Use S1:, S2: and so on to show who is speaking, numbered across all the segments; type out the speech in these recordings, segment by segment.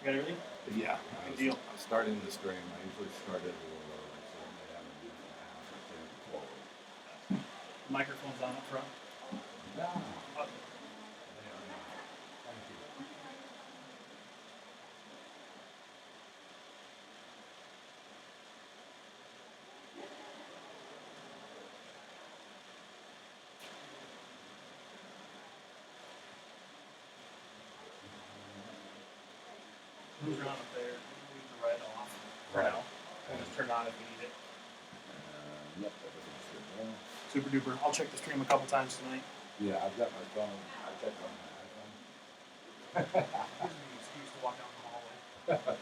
S1: got everything?
S2: Yeah.
S1: Good deal.
S2: I was starting the stream. I usually start it a little early, so they haven't used an hour or 10 forward.
S1: Microphone's on up front.
S2: No. They are not. Thank you.
S1: Move around up there. Leave the red off for
S2: Right.
S1: now. We'll just turn it on if we need it.
S2: Yep, everything's good there.
S1: Super duper. I'll check the stream a couple times tonight.
S2: Yeah, I've got my phone. I checked on my iPhone.
S1: Gives me an excuse to walk down the hallway.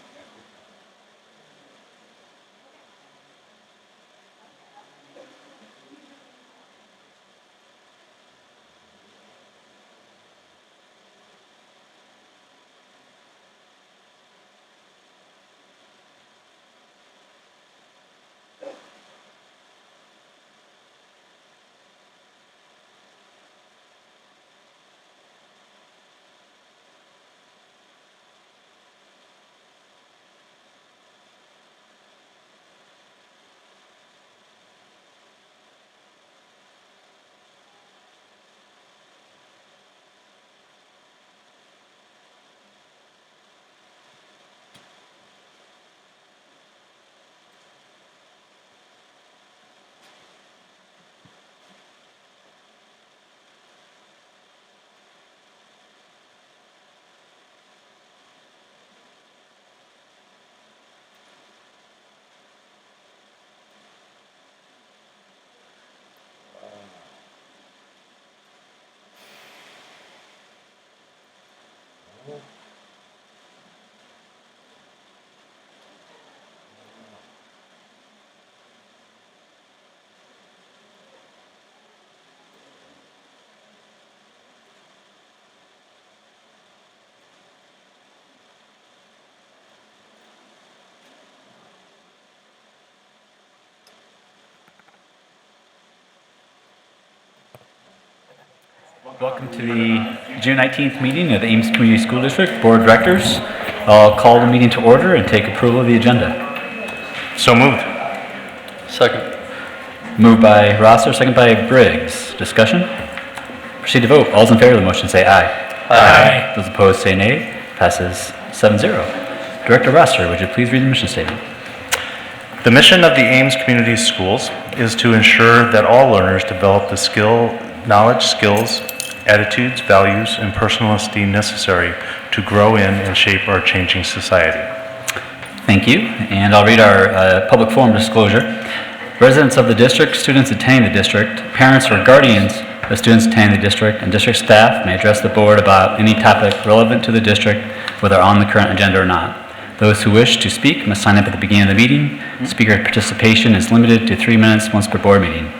S3: Welcome to the June 19th meeting of the Ames Community School District Board of Directors. I'll call the meeting to order and take approval of the agenda.
S4: So moved.
S3: Second. Moved by Rosser, second by Briggs. Discussion? Proceed to vote. All those in favor of the motion say aye.
S4: Aye.
S3: Those opposed say nay. Passes 7-0. Director Rosser, would you please read the mission statement?
S4: The mission of the Ames Community Schools is to ensure that all learners develop the knowledge, skills, attitudes, values, and personal esteem necessary to grow in and shape our changing society.
S3: Thank you. And I'll read our public forum disclosure. Residents of the district, students attending the district, parents or guardians of students attending the district, and district staff may address the board about any topic relevant to the district, whether on the current agenda or not. Those who wish to speak must sign up at the beginning of the meeting. Speaker participation is limited to 3 minutes once per board meeting.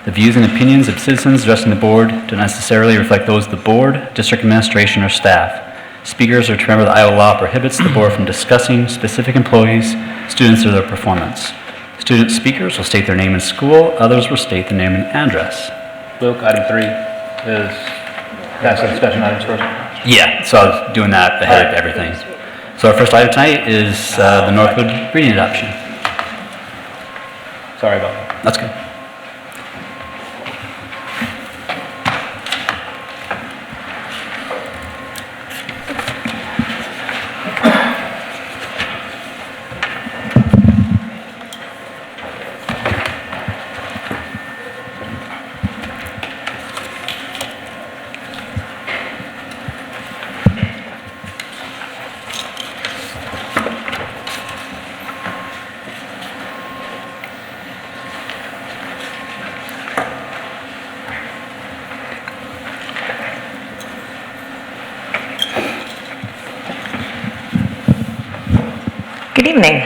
S3: The views and opinions of citizens addressing the board do not necessarily reflect those of the board, district administration, or staff. Speakers are to remember that Iowa law prohibits the board from discussing specific employees, students, or their performance. Student speakers will state their name and school. Others will state their name and address.
S5: Luke, item 3 is pass the discussion items first.
S3: Yeah, so I was doing that ahead of everything. So our first item tonight is the Northwood reading adoption.
S5: Sorry about that.
S3: That's good.
S6: Good evening.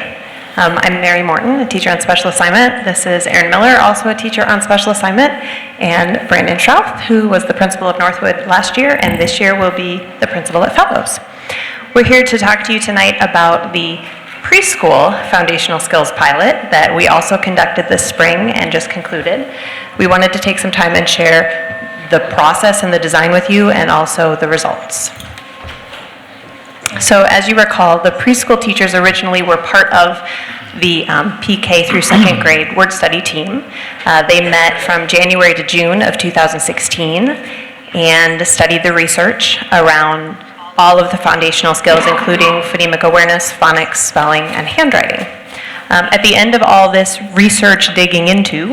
S6: I'm Mary Morton, a teacher on special assignment. This is Erin Miller, also a teacher on special assignment, and Brandon Schrouth, who was the principal of Northwood last year and this year will be the principal at Fellows. We're here to talk to you tonight about the preschool foundational skills pilot that we also conducted this spring and just concluded. We wanted to take some time and share the process and the design with you and also the results. So as you recall, the preschool teachers originally were part of the PK through second grade word study team. They met from January to June of 2016 and studied the research around all of the foundational skills, including phonemic awareness, phonics, spelling, and handwriting. At the end of all this research digging into,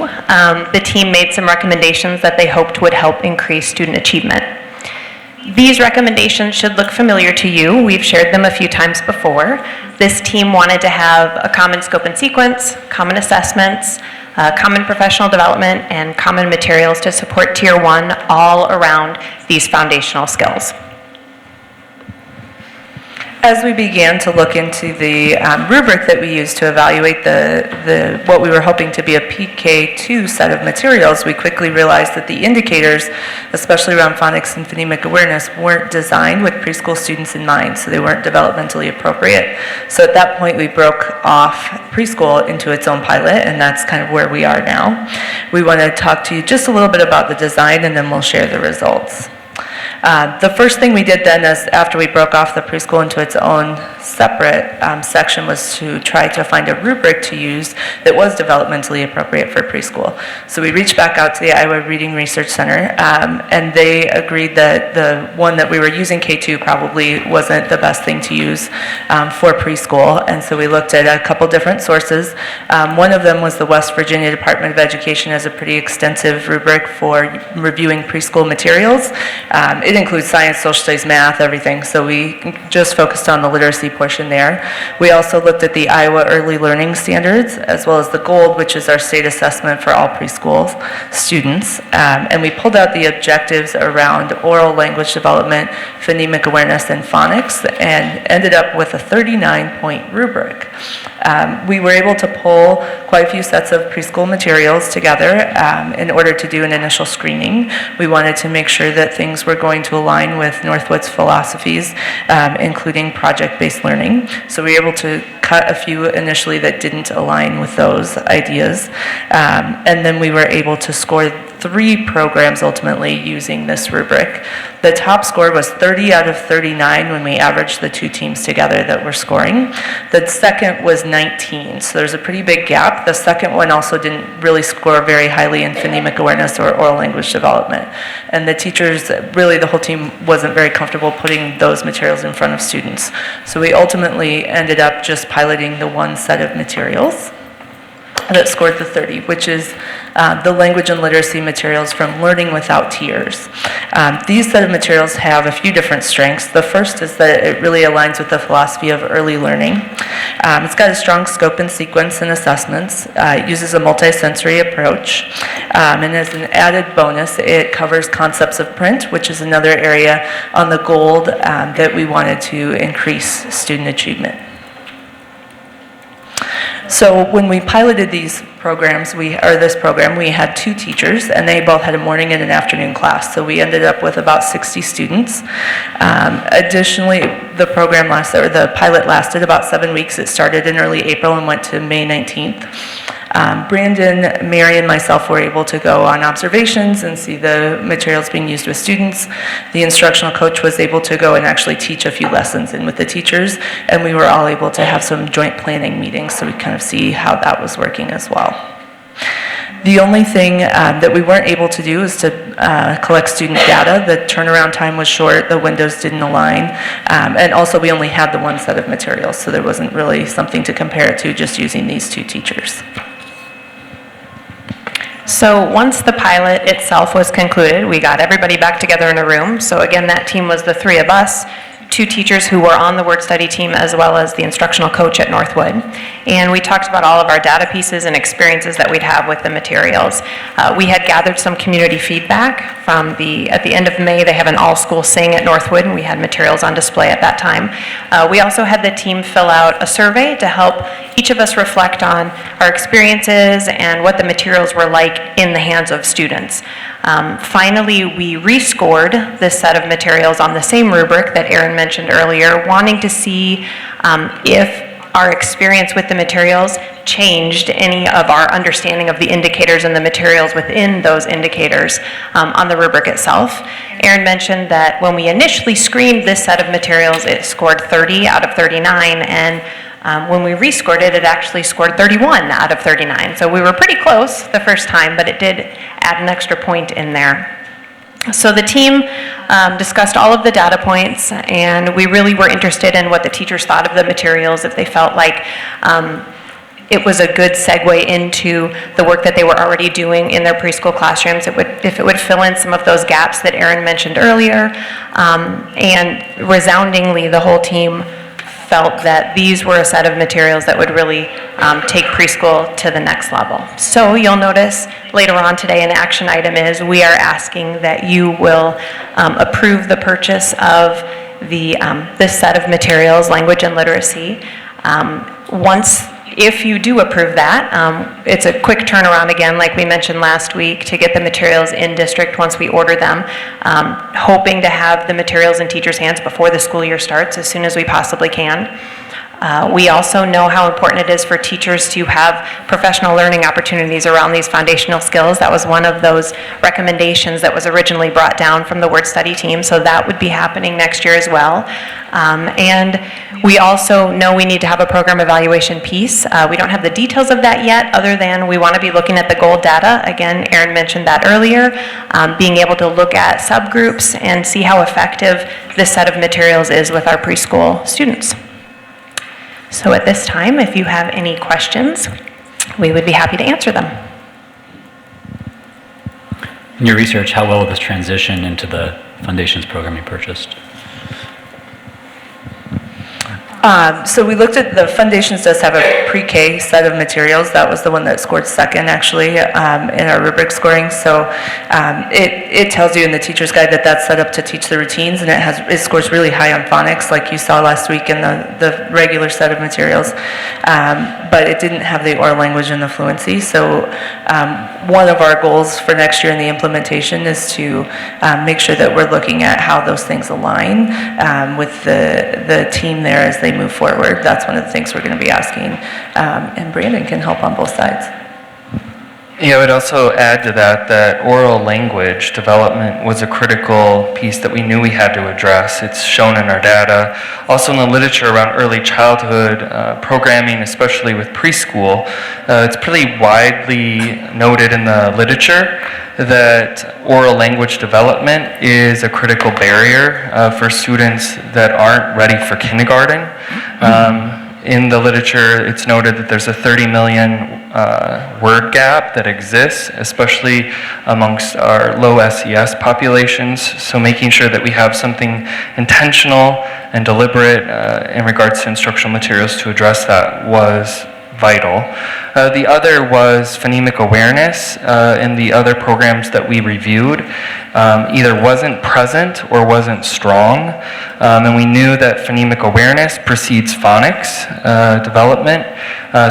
S6: the team made some recommendations that they hoped would help increase student achievement. These recommendations should look familiar to you. We've shared them a few times before. This team wanted to have a common scope and sequence, common assessments, common professional development, and common materials to support Tier 1 all around these foundational skills.
S7: As we began to look into the rubric that we used to evaluate what we were hoping to be a PK2 set of materials, we quickly realized that the indicators, especially around phonics and phonemic awareness, weren't designed with preschool students in mind, so they weren't developmentally appropriate. So at that point, we broke off preschool into its own pilot, and that's kind of where we are now. We want to talk to you just a little bit about the design, and then we'll share the results. The first thing we did then, is after we broke off the preschool into its own separate section, was to try to find a rubric to use that was developmentally appropriate for preschool. So we reached back out to the Iowa Reading Research Center, and they agreed that the one that we were using, K2, probably wasn't the best thing to use for preschool, and so we looked at a couple different sources. One of them was the West Virginia Department of Education has a pretty extensive rubric for reviewing preschool materials. It includes science, social studies, math, everything, so we just focused on the literacy portion there. We also looked at the Iowa Early Learning Standards, as well as the GOLD, which is our state assessment for all preschool students, and we pulled out the objectives around oral language development, phonemic awareness, and phonics, and ended up with a 39-point rubric. We were able to pull quite a few sets of preschool materials together in order to do an initial screening. We wanted to make sure that things were going to align with Northwood's philosophies, including project-based learning. So we were able to cut a few initially that didn't align with those ideas. And then we were able to score 3 programs ultimately using this rubric. The top score was 30 out of 39 when we averaged the 2 teams together that were scoring. The second was 19, so there's a pretty big gap. The second one also didn't really score very highly in phonemic awareness or oral language development. And the teachers, really the whole team wasn't very comfortable putting those materials in front of students. So we ultimately ended up just piloting the one set of materials that scored the 30, which is the language and literacy materials from Learning Without Tears. These set of materials have a few different strengths. The first is that it really aligns with the philosophy of early learning. It's got a strong scope and sequence and assessments. It uses a multisensory approach. And as an added bonus, it covers concepts of print, which is another area on the GOLD that we wanted to increase student achievement. So when we piloted these programs, this program, we had 2 teachers, and they both had a morning and an afternoon class. So we ended up with about 60 students. Additionally, the pilot lasted about 7 weeks. It started in early April and went to May 19th. Brandon, Mary, and myself were able to go on observations and see the materials being used with students. The instructional coach was able to go and actually teach a few lessons in with the teachers, and we were all able to have some joint planning meetings so we kind of see how that was working as well. The only thing that we weren't able to do is to collect student data. The turnaround time was short, the windows didn't align, and also we only had the one set of materials, so there wasn't really something to compare it to just using these 2 teachers.
S6: So once the pilot itself was concluded, we got everybody back together in a room. So again, that team was the 3 of us, 2 teachers who were on the word study team, as well as the instructional coach at Northwood. And we talked about all of our data pieces and experiences that we'd have with the materials. We had gathered some community feedback at the end of May, they have an all-school sing at Northwood, and we had materials on display at that time. We also had the team fill out a survey to help each of us reflect on our experiences and what the materials were like in the hands of students. Finally, we rescored this set of materials on the same rubric that Erin mentioned earlier, wanting to see if our experience with the materials changed any of our understanding of the indicators and the materials within those indicators on the rubric itself. Erin mentioned that when we initially screened this set of materials, it scored 30 out of 39, and when we rescored it, it actually scored 31 out of 39. So we were pretty close the first time, but it did add an extra point in there. So the team discussed all of the data points, and we really were interested in what the teachers thought of the materials, if they felt like it was a good segue into the work that they were already doing in their preschool classrooms, if it would fill in some of those gaps that Erin mentioned earlier. And resoundingly, the whole team felt that these were a set of materials that would really take preschool to the next level. So you'll notice later on today an action item is we are asking that you will approve the purchase of this set of materials, language and literacy. If you do approve that, it's a quick turnaround again, like we mentioned last week, to get the materials in district once we order them, hoping to have the materials in teachers' hands before the school year starts as soon as we possibly can. We also know how important it is for teachers to have professional learning opportunities around these foundational skills. That was one of those recommendations that was originally brought down from the word study team, so that would be happening next year as well. And we also know we need to have a program evaluation piece. We don't have the details of that yet, other than we want to be looking at the goal data. Again, Erin mentioned that earlier, being able to look at subgroups and see how effective this set of materials is with our preschool students. So at this time, if you have any questions, we would be happy to answer them.
S3: In your research, how well will this transition into the Foundations program you purchased?
S7: So we looked at the Foundations does have a pre-K set of materials. That was the one that scored second actually in our rubric scoring. So it tells you in the teacher's guide that that's set up to teach the routines, and it scores really high on phonics like you saw last week in the regular set of materials. But it didn't have the oral language and the fluency. So one of our goals for next year in the implementation is to make sure that we're looking at how those things align with the team there as they move forward. That's one of the things we're going to be asking, and Brandon can help on both sides.
S8: Yeah, I would also add to that oral language development was a critical piece that we knew we had to address. It's shown in our data. Also in the literature around early childhood programming, especially with preschool, it's pretty widely noted in the literature that oral language development is a critical barrier for students that aren't ready for kindergarten. In the literature, it's noted that there's a 30 million word gap that exists, especially amongst our low SES populations. So making sure that we have something intentional and deliberate in regards to instructional materials to address that was vital. The other was phonemic awareness in the other programs that we reviewed. Either wasn't present or wasn't strong. And we knew that phonemic awareness precedes phonics development.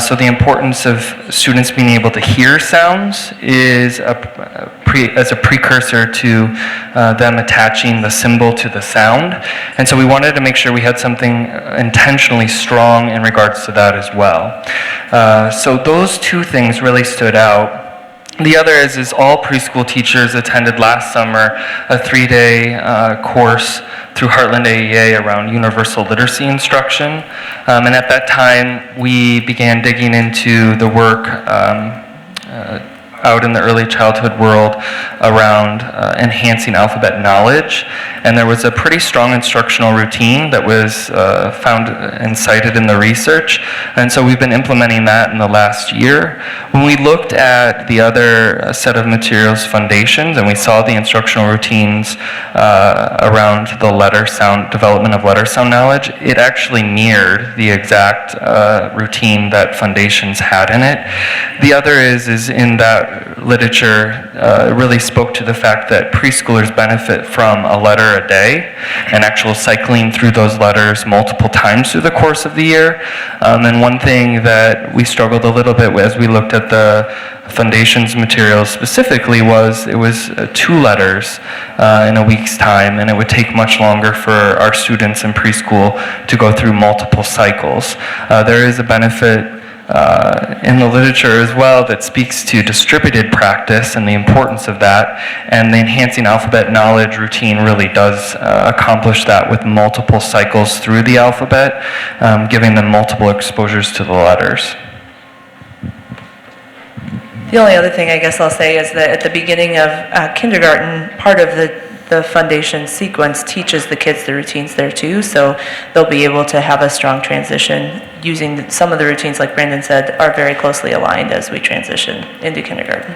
S8: So the importance of students being able to hear sounds is as a precursor to them attaching the symbol to the sound. And so we wanted to make sure we had something intentionally strong in regards to that as well. So those two things really stood out. The other is all preschool teachers attended last summer a 3-day course through Heartland AEA around universal literacy instruction. And at that time, we began digging into the work out in the early childhood world around enhancing alphabet knowledge. And there was a pretty strong instructional routine that was found and cited in the research. And so we've been implementing that in the last year. When we looked at the other set of materials, Foundations, and we saw the instructional routines around the letter sound, development of letter sound knowledge, it actually mirrored the exact routine that Foundations had in it. The other is in that that literature really spoke to the fact that preschoolers benefit from a letter a day and actual cycling through those letters multiple times through the course of the year. And one thing that we struggled a little bit with as we looked at the Foundation's materials specifically was it was 2 letters in a week's time, and it would take much longer for our students in preschool to go through multiple cycles. There is a benefit in the literature as well that speaks to distributed practice and the importance of that, and the Enhancing Alphabet Knowledge routine really does accomplish that with multiple cycles through the alphabet, giving them multiple exposures to the letters.
S7: The only other thing I guess I'll say is that at the beginning of kindergarten, part of the foundation sequence teaches the kids the routines there too, so they'll be able to have a strong transition using some of the routines, like Brandon said, are very closely aligned as we transition into kindergarten.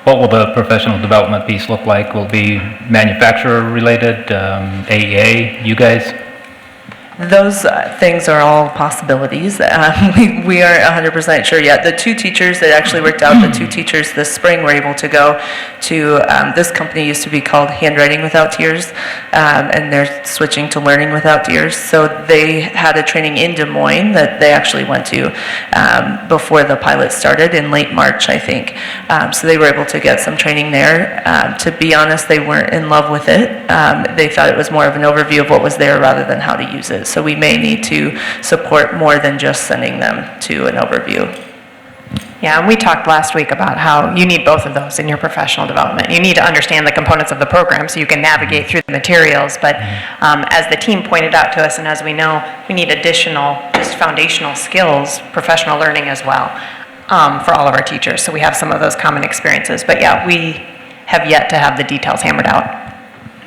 S5: What will the professional development piece look like? Will it be manufacturer related, AEA, you guys?
S7: Those things are all possibilities. We aren't 100% sure yet. The 2 teachers that actually worked out, the 2 teachers this spring were able to go to, this company used to be called Handwriting Without Tears, and they're switching to Learning Without Tears. So they had a training in Des Moines that they actually went to before the pilot started in late March, I think. So they were able to get some training there. To be honest, they weren't in love with it. They thought it was more of an overview of what was there rather than how to use it. So we may need to support more than just sending them to an overview.
S6: Yeah, and we talked last week about how you need both of those in your professional development. You need to understand the components of the program so you can navigate through the materials, but as the team pointed out to us, and as we know, we need additional, just foundational skills, professional learning as well, for all of our teachers. So we have some of those common experiences, but yeah, we have yet to have the details hammered out.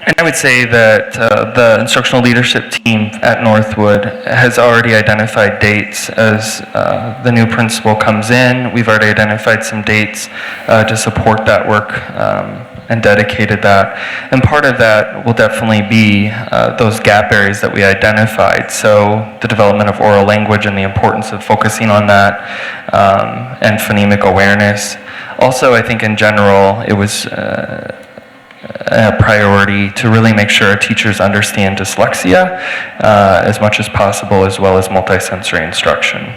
S8: And I would say that the instructional leadership team at Northwood has already identified dates as the new principal comes in. We've already identified some dates to support that work and dedicated that. And part of that will definitely be those gap areas that we identified. So the development of oral language and the importance of focusing on that, and phonemic awareness. Also, I think in general, it was a priority to really make sure our teachers understand dyslexia as much as possible, as well as multisensory instruction.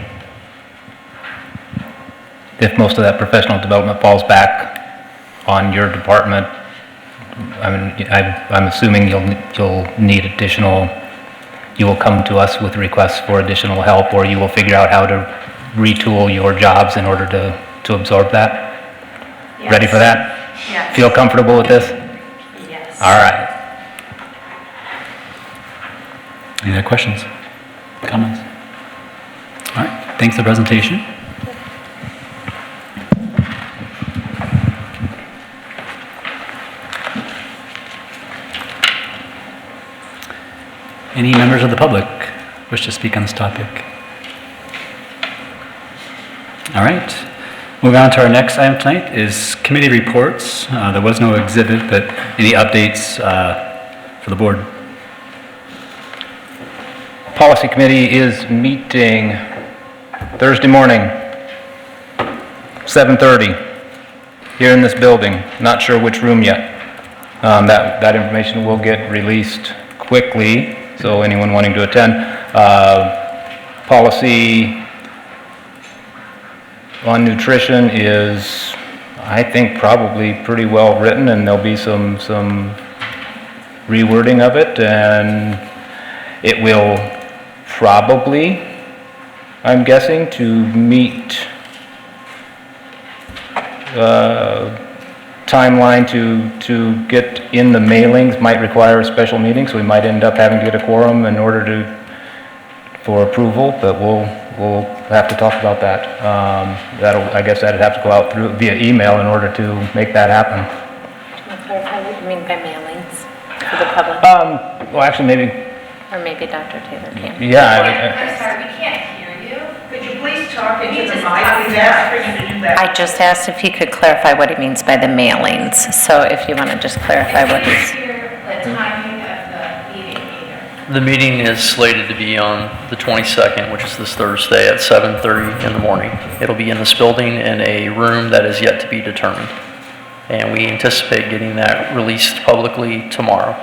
S5: If most of that professional development falls back on your department, I mean, I'm assuming you'll need additional, you will come to us with requests for additional help, or you will figure out how to retool your jobs in order to absorb that? Yes. Ready for that?
S6: Yes.
S5: Feel comfortable with this?
S6: Yes.
S5: All right.
S3: Any other questions? Comments? All right, thanks for the presentation. Any members of the public wish to speak on this topic? All right. Moving on to our next item tonight is committee reports. There was no exhibit, but any updates for the board?
S5: Policy committee is meeting Thursday morning, 7:30, here in this building. Not sure which room yet. That information will get released quickly, so anyone wanting to attend. Policy on nutrition is, I think, probably pretty well written, and there'll be some rewording of it, and it will probably, I'm guessing, to meet timeline to get in the mailings might require a special meeting, so we might end up having to get a quorum in order for approval, but we'll have to talk about that. I guess that'd have to go out via email in order to make that happen.
S9: Can you clarify what you mean by mailings for the public?
S5: Well, actually, maybe.
S9: Or maybe Dr. Taylor can.
S5: Yeah.
S10: I'm sorry, we can't hear you. Could you please talk into the mic? We asked for you to do that.
S9: I just asked if he could clarify what he means by the mailings. So if you want to just clarify what he's...
S10: I can't hear the timing of the meeting either.
S1: The meeting is slated to be on the 22nd, which is this Thursday at 7:30 in the morning. It'll be in this building in a room that is yet to be determined. And we anticipate getting that released publicly tomorrow.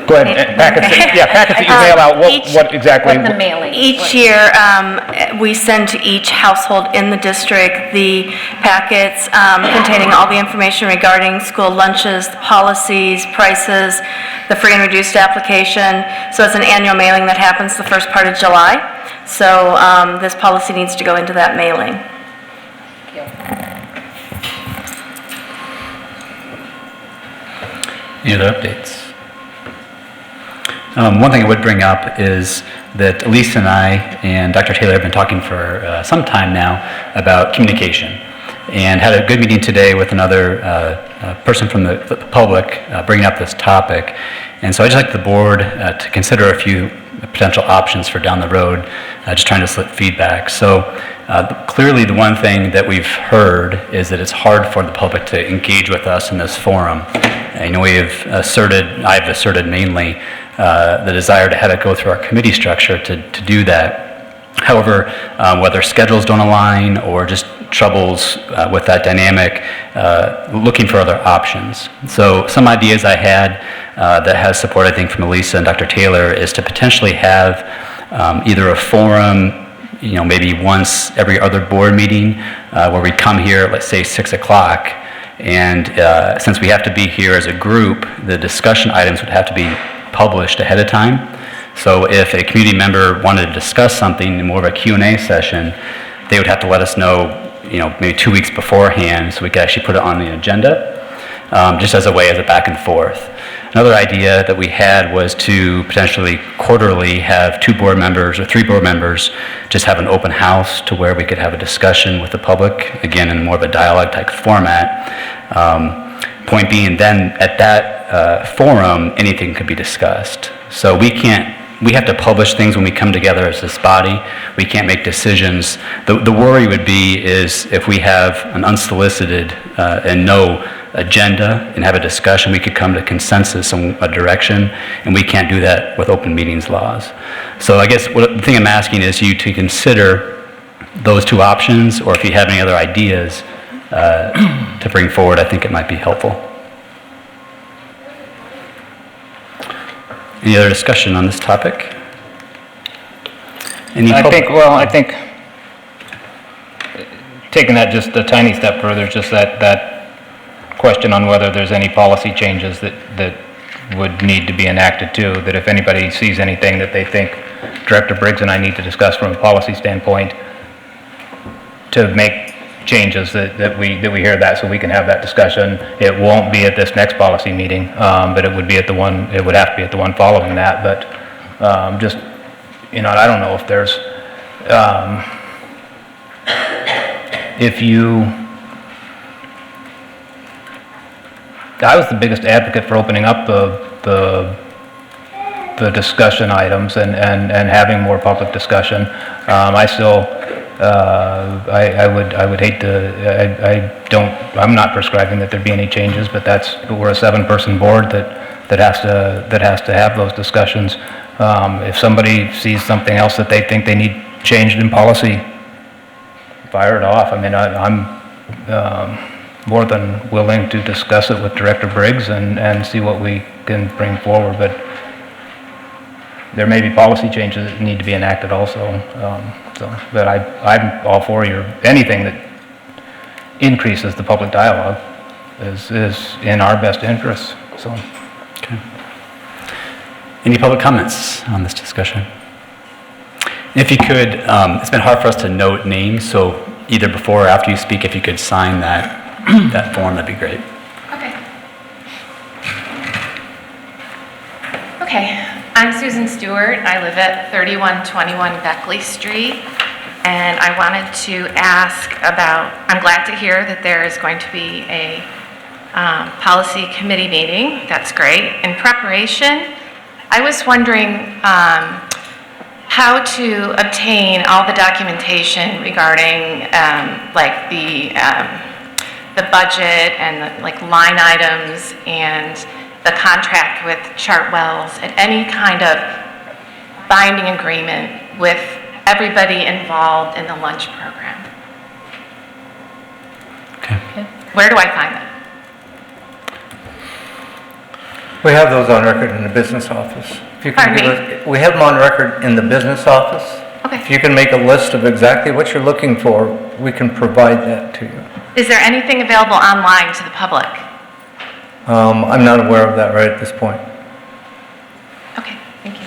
S5: Go ahead, packets that you mail out, what exactly?
S9: What the mailing.
S6: Each year, we send to each household in the district the packets containing all the information regarding school lunches, the policies, prices, the free and reduced application. So it's an annual mailing that happens the first part of July. So this policy needs to go into that mailing.
S3: Any other updates? One thing I would bring up is that Elise and I and Dr. Taylor have been talking for some time now about communication, and had a good meeting today with another person from the public bringing up this topic. And so I'd just like the board to consider a few potential options for down the road, just trying to solicit feedback. So clearly the one thing that we've heard is that it's hard for the public to engage with us in this forum. I know I've asserted mainly the desire to have it go through our committee structure to do that. However, whether schedules don't align or just troubles with that dynamic, looking for other options. So some ideas I had that has support, I think, from Elisa and Dr. Taylor is to potentially have either a forum, maybe once every other board meeting where we come here, let's say 6 o'clock, and since we have to be here as a group, the discussion items would have to be published ahead of time. So if a community member wanted to discuss something in more of a Q&A session, they would have to let us know, maybe 2 weeks beforehand so we could actually put it on the agenda, just as a back and forth. Another idea that we had was to potentially quarterly have 2 board members or 3 board members just have an open house to where we could have a discussion with the public, again, in more of a dialogue type format. Point being, then at that forum, anything could be discussed. So we have to publish things when we come together as this body. We can't make decisions. The worry would be is if we have an unsolicited and no agenda and have a discussion, we could come to consensus on a direction, and we can't do that with open meetings laws. So I guess the thing I'm asking is you to consider those 2 options, or if you have any other ideas to bring forward, I think it might be helpful. Any other discussion on this topic?
S5: I think taking that just a tiny step further, just that question on whether there's any policy changes that would need to be enacted too, that if anybody sees anything that they think Director Briggs and I need to discuss from a policy standpoint to make changes, that we hear that so we can have that discussion. It won't be at this next policy meeting, but it would have to be at the one following that. But just, I don't know if there's, I was the biggest advocate for opening up the discussion items and having more public discussion. I would hate to, I'm not prescribing that there be any changes, but we're a 7-person board that has to have those discussions. If somebody sees something else that they think they need changed in policy, fire it off. I mean, I'm more than willing to discuss it with Director Briggs and see what we can bring forward, but there may be policy changes that need to be enacted also. But I'm all for anything that increases the public dialogue is in our best interest. So,
S3: okay. Any public comments on this discussion? If you could, it's been hard for us to note names, so either before or after you speak, if you could sign that form, that'd be great.
S11: Okay, I'm Susan Stewart. I live at 3121 Beckley Street, and I wanted to ask about, I'm glad to hear that there is going to be a policy committee meeting. That's great. In preparation, I was wondering how to obtain all the documentation regarding like the the budget and the like line items and the contract with Chartwells and any kind of binding agreement with everybody involved in the lunch program.
S3: Okay.
S11: Where do I find that?
S12: We have those on record in the business office. If you can
S11: Pardon
S12: give
S11: me?
S12: us- We have them on record in the business office. If
S11: Okay.
S12: you can make a list of exactly what you're looking for, we can provide that to you.
S11: Is there anything available online to the public?
S12: I'm not aware of that right at this point.
S11: Okay, thank you.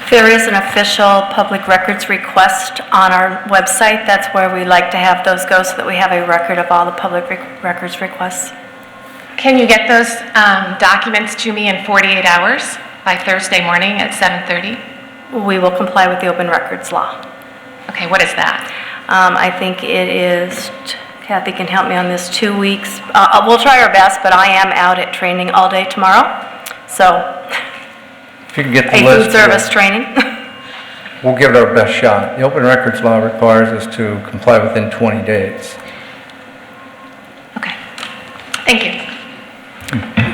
S13: There is an official public records request on our website. That's where we like to have those go so that we have a record of all the public records requests.
S11: Can you get those documents to me in 48 hours by Thursday morning at 7:30?
S13: We will comply with the open records law.
S11: Okay, what is that?
S13: I think it is, Kathy can help me on this, 2 weeks. We'll try our best, but I am out at training all day tomorrow. So,
S12: If you can get
S13: a
S12: the list,
S13: food service training.
S12: we'll give it our best shot. The open records law requires us to comply within 20 days.
S11: Okay, thank you.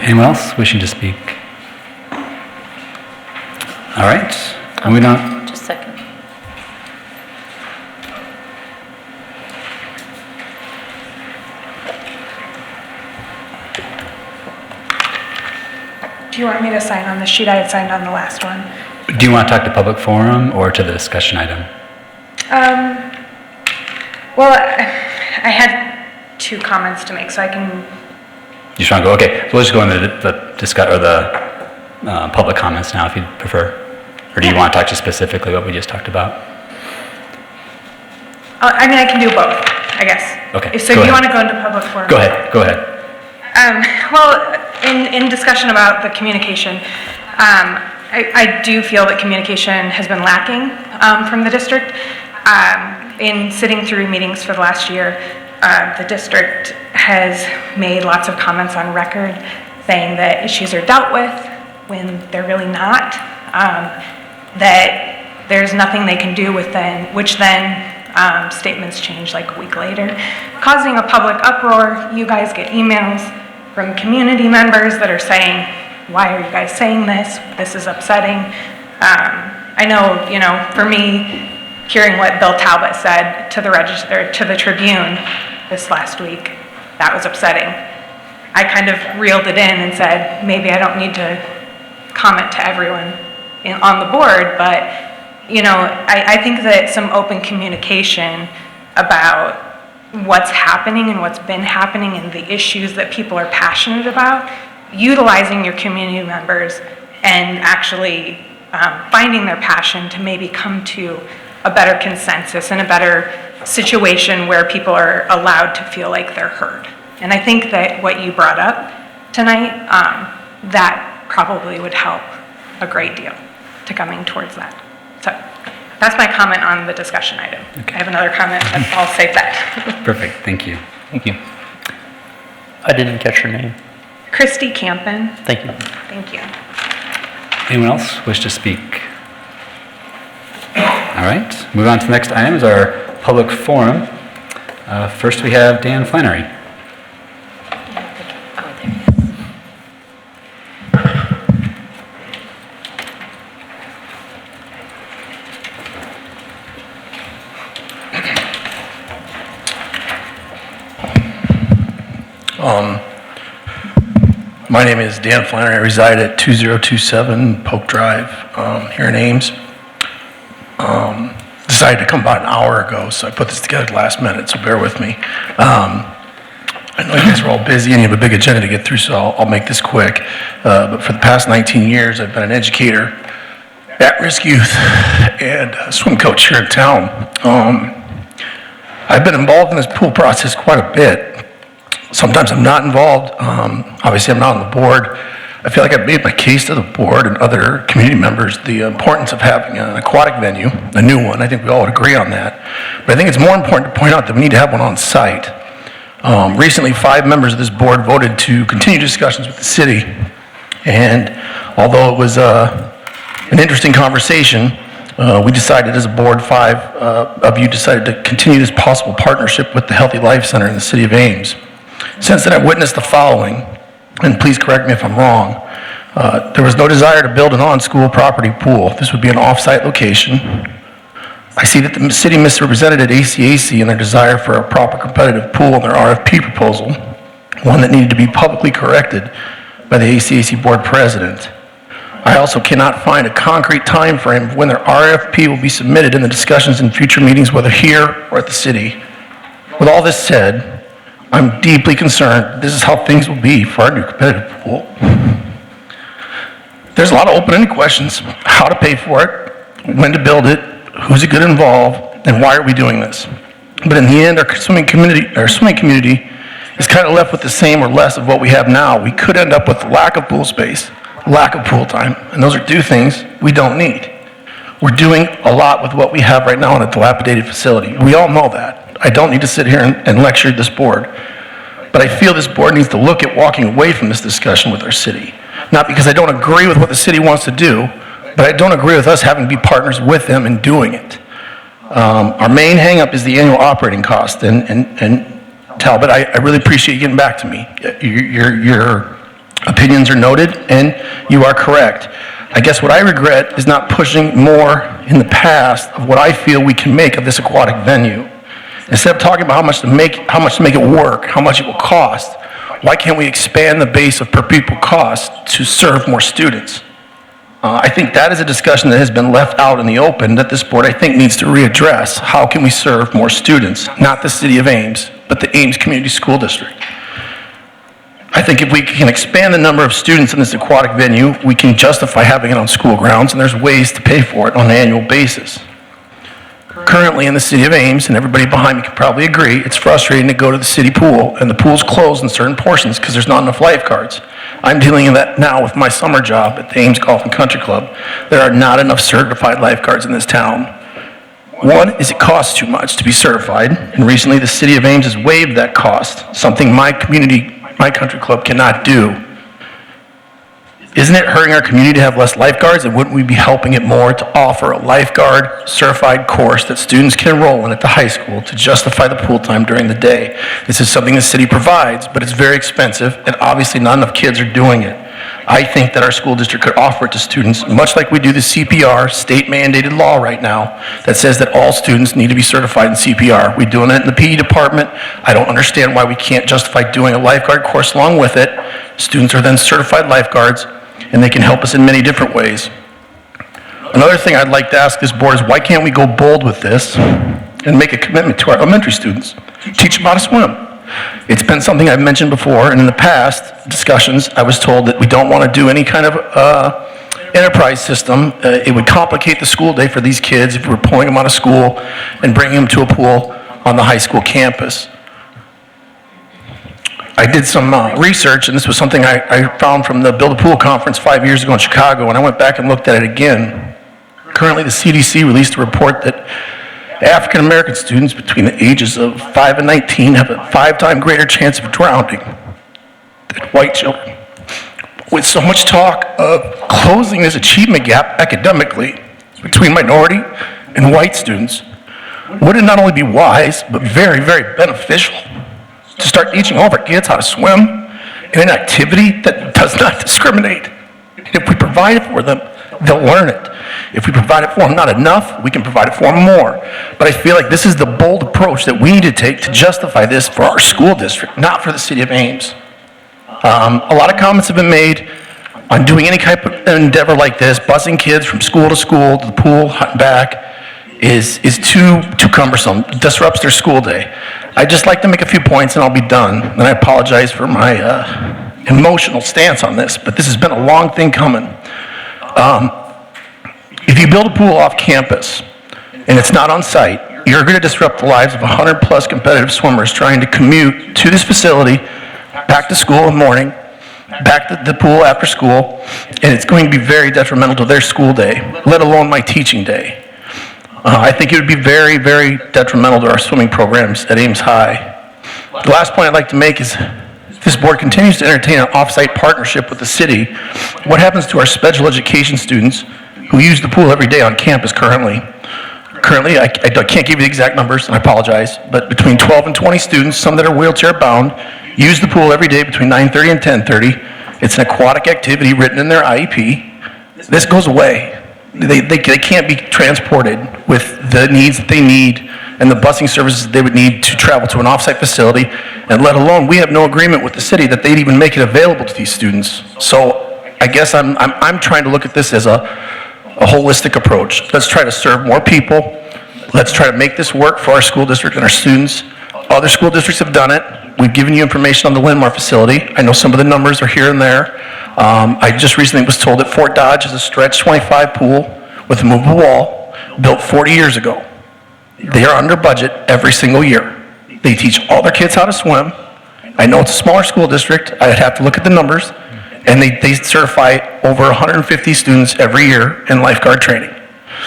S3: Anyone else wishing to speak? All right, moving on.
S13: Just a second.
S14: Do you want me to sign on the sheet? I had signed on the last one.
S3: Do you want to talk to public forum or to the discussion item?
S14: Well, I had 2 comments to make, so I can,
S3: You just want to go, okay, so we'll just go into the public comments now if you prefer. Or do you want to talk to specifically what we just talked about?
S14: I mean, I can do both, I guess.
S3: Okay,
S14: So
S3: go
S14: if you
S3: ahead.
S14: want to go into public forum.
S3: Go ahead.
S14: Well, in discussion about the communication, I do feel that communication has been lacking from the district. In sitting through meetings for the last year, the district has made lots of comments on record saying that issues are dealt with when they're really not, that there's nothing they can do with then, which then statements change like a week later, causing a public uproar. You guys get emails from community members that are saying, why are you guys saying this? This is upsetting. I know, for me, hearing what Bill Talbot said to the Register, to the Tribune this last week, that was upsetting. I kind of reeled it in and said, maybe I don't need to comment to everyone on the board, but I think that some open communication about what's happening and what's been happening and the issues that people are passionate about, utilizing your community members and actually finding their passion to maybe come to a better consensus and a better situation where people are allowed to feel like they're heard. And I think that what you brought up tonight, that probably would help a great deal to coming towards that. So that's my comment on the discussion item.
S3: Okay.
S14: I have another comment, but I'll save that.
S3: Perfect, thank you.
S5: Thank you.
S1: I didn't catch your name.
S14: Christy Campen.
S1: Thank you.
S14: Thank you.
S3: Anyone else wish to speak? All right, move on to the next item is our public forum. First we have Dan Flannery.
S15: My name is Dan Flannery. I reside at 2027 Polk Drive here in Ames. Decided to come about an hour ago, so I put this together last minute, so bear with me. I know you guys are all busy and you have a big agenda to get through, so I'll make this quick. But for the past 19 years, I've been an educator, at-risk youth, and a swim coach here in town. I've been involved in this pool process quite a bit. Sometimes I'm not involved. Obviously, I'm not on the board. I feel like I've made my case to the board and other community members the importance of having an aquatic venue, a new one. I think we all would agree on that. But I think it's more important to point out that we need to have one on site. Recently, 5 members of this board voted to continue discussions with the city. And although it was an interesting conversation, We decided as a board, 5 of you decided to continue this possible partnership with the Healthy Life Center in the city of Ames. Since then, I've witnessed the following, and please correct me if I'm wrong. There was no desire to build an on-school property pool. This would be an off-site location. I see that the city misrepresented at ACAC in their desire for a proper competitive pool in their RFP proposal, one that needed to be publicly corrected by the ACAC board president. I also cannot find a concrete time frame of when their RFP will be submitted in the discussions in future meetings, whether here or at the city. With all this said, I'm deeply concerned this is how things will be for our new competitive pool. There's a lot of open-ended questions: how to pay for it, when to build it, who's it going to involve, and why are we doing this? But in the end, our swimming community is kind of left with the same or less of what we have now. We could end up with lack of pool space, lack of pool time, and those are two things we don't need. We're doing a lot with what we have right now in a dilapidated facility. We all know that. I don't need to sit here and lecture this board, but I feel this board needs to look at walking away from this discussion with our city. Not because I don't agree with what the city wants to do, but I don't agree with us having to be partners with them in doing it. Our main hang-up is the annual operating cost, and Talbot, I really appreciate you getting back to me. Your opinions are noted, and you are correct. I guess what I regret is not pushing more in the past of what I feel we can make of this aquatic venue. Instead of talking about how much to make it work, how much it will cost, why can't we expand the base of per pupil cost to serve more students? I think that is a discussion that has been left out in the open that this board, I think, needs to readdress. How can we serve more students? Not the city of Ames, but the Ames Community School District. I think if we can expand the number of students in this aquatic venue, we can justify having it on school grounds, and there's ways to pay for it on an annual basis. Currently in the city of Ames, and everybody behind me can probably agree, it's frustrating to go to the city pool, and the pool's closed in certain portions because there's not enough lifeguards. I'm dealing with that now with my summer job at the Ames Golf and Country Club. There are not enough certified lifeguards in this town. One is it costs too much to be certified, and recently the city of Ames has waived that cost, something my country club cannot do. Isn't it hurting our community to have less lifeguards, and wouldn't we be helping it more to offer a lifeguard certified course that students can enroll in at the high school to justify the pool time during the day? This is something the city provides, but it's very expensive, and obviously not enough kids are doing it. I think that our school district could offer it to students, much like we do the CPR, state-mandated law right now, that says that all students need to be certified in CPR. We're doing it in the PE department. I don't understand why we can't justify doing a lifeguard course along with it. Students are then certified lifeguards, and they can help us in many different ways. Another thing I'd like to ask this board is why can't we go bold with this and make a commitment to our elementary students? Teach them how to swim. It's been something I've mentioned before, and in the past discussions, I was told that we don't want to do any kind of enterprise system. It would complicate the school day for these kids if we were pulling them out of school and bringing them to a pool on the high school campus. I did some research, and this was something I found from the Build a Pool conference 5 years ago in Chicago, and I went back and looked at it again. Currently, the CDC released a report that African American students between the ages of 5 and 19 have a 5-time greater chance of drowning than white children. With so much talk of closing this achievement gap academically between minority and white students, would it not only be wise, but very, very beneficial to start teaching all of our kids how to swim in an activity that does not discriminate? And if we provide it for them, they'll learn it. If we provide it for them not enough, we can provide it for them more. But I feel like this is the bold approach that we need to take to justify this for our school district, not for the city of Ames. A lot of comments have been made on doing any type of endeavor like this, busing kids from school to the pool, and back, is too cumbersome. It disrupts their school day. I'd just like to make a few points and I'll be done. And I apologize for my emotional stance on this, but this has been a long thing coming. If you build a pool off campus and it's not on site, you're going to disrupt the lives of 100 plus competitive swimmers trying to commute to this facility, back to school in the morning, back to the pool after school, and it's going to be very detrimental to their school day, let alone my teaching day. I think it would be very, very detrimental to our swimming programs at Ames High. The last point I'd like to make is this board continues to entertain an off-site partnership with the city. What happens to our special education students who use the pool every day on campus currently. Currently, I can't give you the exact numbers, and I apologize, but between 12 and 20 students, some that are wheelchair bound, use the pool every day between 9:30 and 10:30. It's an aquatic activity written in their IEP. This goes away. They can't be transported with the needs that they need and the busing services they would need to travel to an off-site facility, and let alone, we have no agreement with the city that they'd even make it available to these students. So I guess I'm trying to look at this as a holistic approach. Let's try to serve more people. Let's try to make this work for our school district and our students. Other school districts have done it. We've given you information on the Linmar facility. I know some of the numbers are here and there. I just recently was told that Fort Dodge is a stretch 25 pool with a movable wall built 40 years ago. They are under budget every single year. They teach all their kids how to swim. I know it's a smaller school district. I'd have to look at the numbers. And they certify over 150 students every year in lifeguard training.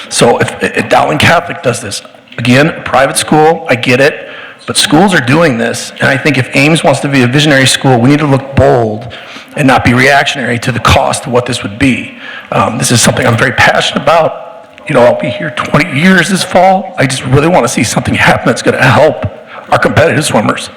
S15: So if Dowling Catholic does this, again, a private school, I get it, but schools are doing this, and I think if Ames wants to be a visionary school, we need to look bold and not be reactionary to the cost of what this would be. This is something I'm very passionate about. You know, I'll be here 20 years this fall. I just really want to see something happen that's going to help our competitive swimmers.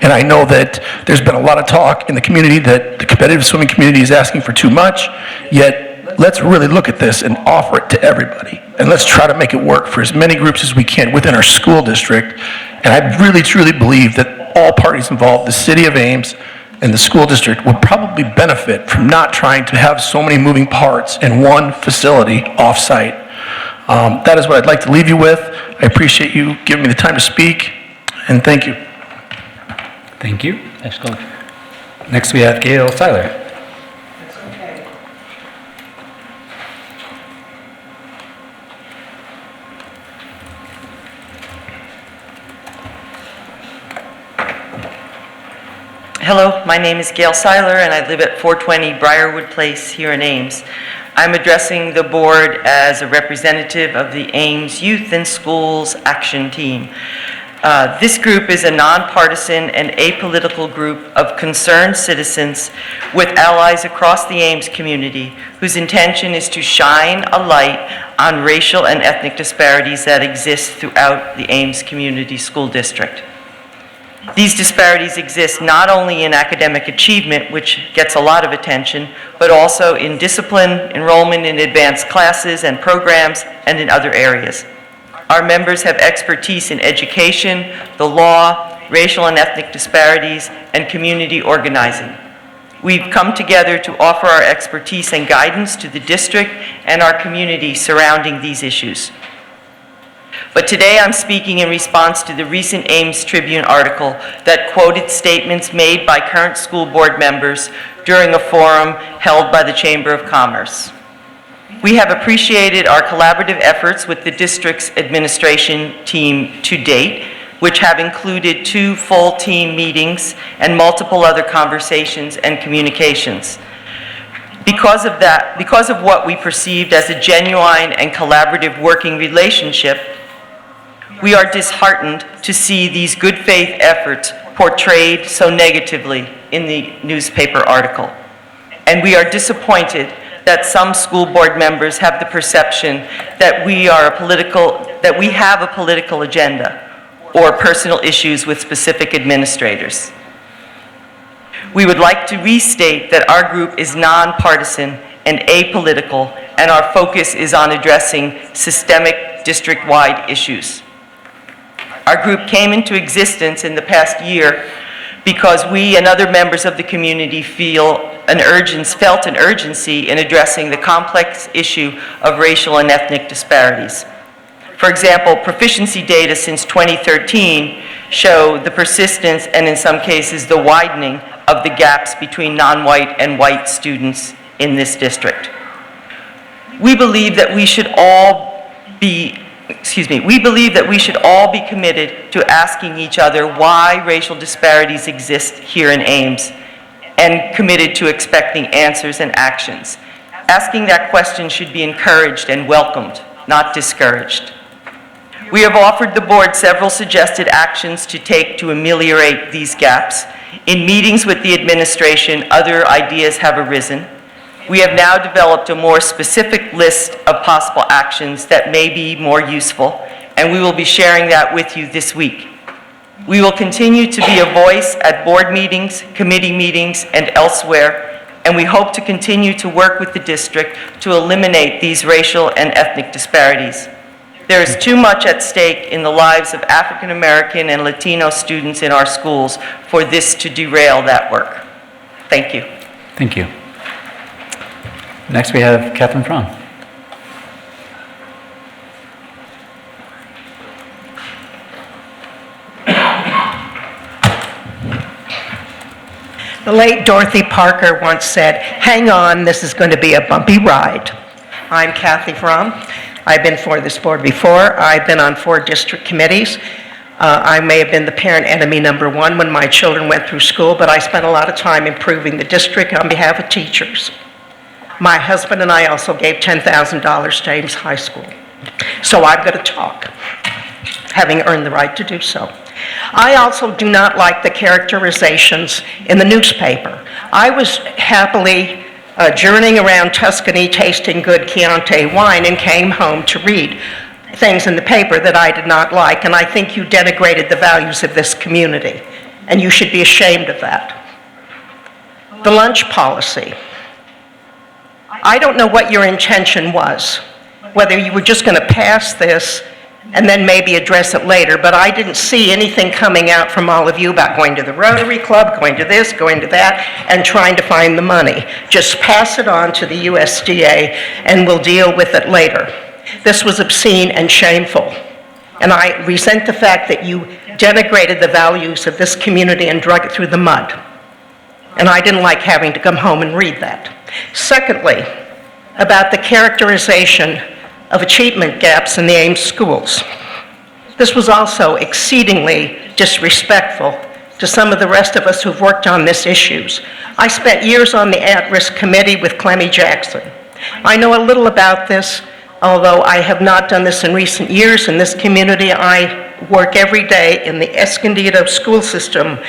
S15: And I know that there's been a lot of talk in the community that the competitive swimming community is asking for too much, yet let's really look at this and offer it to everybody. And let's try to make it work for as many groups as we can within our school district. And I really, truly believe that all parties involved, the city of Ames and the school district, would probably benefit from not trying to have so many moving parts in one facility off-site. That is what I'd like to leave you with. I appreciate you giving me the time to speak, and thank you.
S3: Thank you. Next, Coach. Next we have Gail Siler.
S16: Hello, my name is Gail Siler, and I live at 420 Briarwood Place here in Ames. I'm addressing the board as a representative of the Ames Youth and Schools Action Team. This group is a nonpartisan and apolitical group of concerned citizens with allies across the Ames community whose intention is to shine a light on racial and ethnic disparities that exist throughout the Ames Community School District. These disparities exist not only in academic achievement, which gets a lot of attention, but also in discipline, enrollment in advanced classes and programs, and in other areas. Our members have expertise in education, the law, racial and ethnic disparities, and community organizing. We've come together to offer our expertise and guidance to the district and our community surrounding these issues. But today I'm speaking in response to the recent Ames Tribune article that quoted statements made by current school board members during a forum held by the Chamber of Commerce. We have appreciated our collaborative efforts with the district's administration team to date, which have included 2 full team meetings and multiple other conversations and communications. Because of what we perceived as a genuine and collaborative working relationship, we are disheartened to see these good faith efforts portrayed so negatively in the newspaper article. And we are disappointed that some school board members have the perception that we have a political agenda or personal issues with specific administrators. We would like to restate that our group is nonpartisan and apolitical, and our focus is on addressing systemic district-wide issues. Our group came into existence in the past year because we and other members of the community felt an urgency in addressing the complex issue of racial and ethnic disparities. For example, proficiency data since 2013 show the persistence and in some cases the widening of the gaps between non-white and white students in this district. We believe that we should all be committed to asking each other why racial disparities exist here in Ames and committed to expecting answers and actions. Asking that question should be encouraged and welcomed, not discouraged. We have offered the board several suggested actions to take to ameliorate these gaps. In meetings with the administration, other ideas have arisen. We have now developed a more specific list of possible actions that may be more useful, and we will be sharing that with you this week. We will continue to be a voice at board meetings, committee meetings, and elsewhere, and we hope to continue to work with the district to eliminate these racial and ethnic disparities. There is too much at stake in the lives of African American and Latino students in our schools for this to derail that work. Thank you.
S3: Thank you. Next, we have Catherine Fromm.
S10: The late Dorothy Parker once said, "Hang on, this is going to be a bumpy ride." I'm Kathy Fromm. I've been for this board before. I've been on 4 district committees. I may have been the parent enemy number 1 when my children went through school, but I spent a lot of time improving the district on behalf of teachers. My husband and I also gave $10,000 to Ames High School. So I'm going to talk, having earned the right to do so. I also do not like the characterizations in the newspaper. I was happily journeying around Tuscany tasting good Chianti wine and came home to read things in the paper that I did not like, and I think you denigrated the values of this community, and you should be ashamed of that. The lunch policy. I don't know what your intention was, whether you were just going to pass this and then maybe address it later, but I didn't see anything coming out from all of you about going to the Rotary Club, going to this, going to that, and trying to find the money. Just pass it on to the USDA and we'll deal with it later. This was obscene and shameful, and I resent the fact that you denigrated the values of this community and drug it through the mud. And I didn't like having to come home and read that. Secondly, about the characterization of achievement gaps in the Ames schools. This was also exceedingly disrespectful to some of the rest of us who've worked on these issues. I spent years on the at-risk committee with Clemmy Jackson. I know a little about this, although I have not done this in recent years in this community. I work every day in the Escondido school system,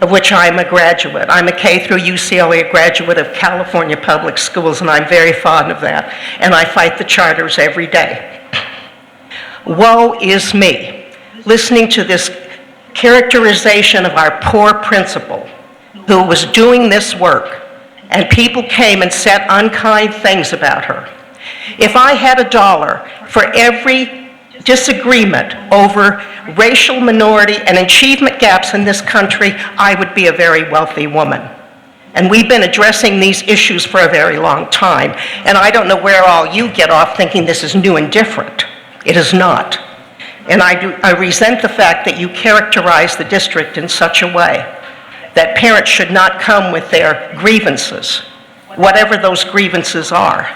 S10: of which I'm a graduate. I'm a K through UCLA graduate of California Public Schools, and I'm very fond of that, and I fight the charters every day. Woe is me, listening to this characterization of our poor principal who was doing this work, and people came and said unkind things about her. If I had $1 for every disagreement over racial minority and achievement gaps in this country, I would be a very wealthy woman. And we've been addressing these issues for a very long time, and I don't know where all you get off thinking this is new and different. It is not. And I resent the fact that you characterize the district in such a way that parents should not come with their grievances, whatever those grievances are.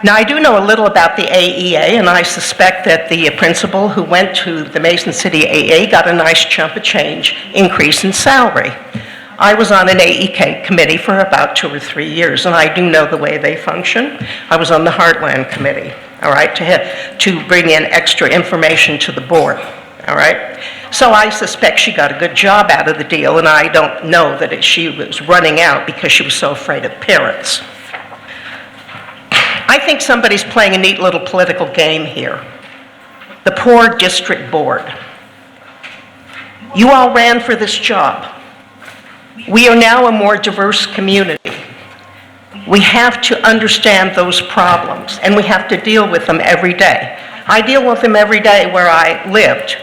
S10: Now, I do know a little about the AEA, and I suspect that the principal who went to the Mason City AA got a nice chunk of change increase in salary. I was on an AEK committee for about 2 or 3 years, and I do know the way they function. I was on the Heartland committee, all right, to bring in extra information to the board, all right? So I suspect she got a good job out of the deal, and I don't know that she was running out because she was so afraid of parents. I think somebody's playing a neat little political game here. The poor district board. You all ran for this job. We are now a more diverse community. We have to understand those problems, and we have to deal with them every day. I deal with them every day where I lived.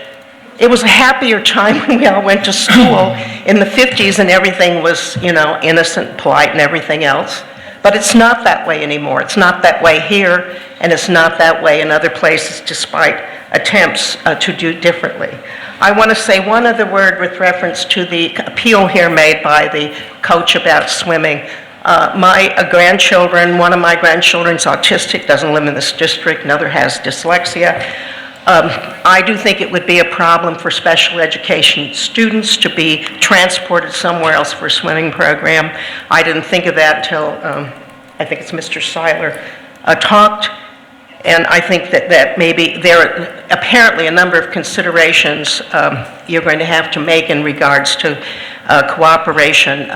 S10: It was a happier time when we all went to school in the 50s and everything was, you know, innocent, polite, and everything else. But it's not that way anymore. It's not that way here, and it's not that way in other places, despite attempts to do differently. I want to say one other word with reference to the appeal here made by the coach about swimming. My grandchildren, one of my grandchildren's autistic, doesn't live in this district, another has dyslexia. I do think it would be a problem for special education students to be transported somewhere else for a swimming program. I didn't think of that until, I think it's Mr. Siler talked, and I think that maybe there are apparently a number of considerations you're going to have to make in regards to cooperation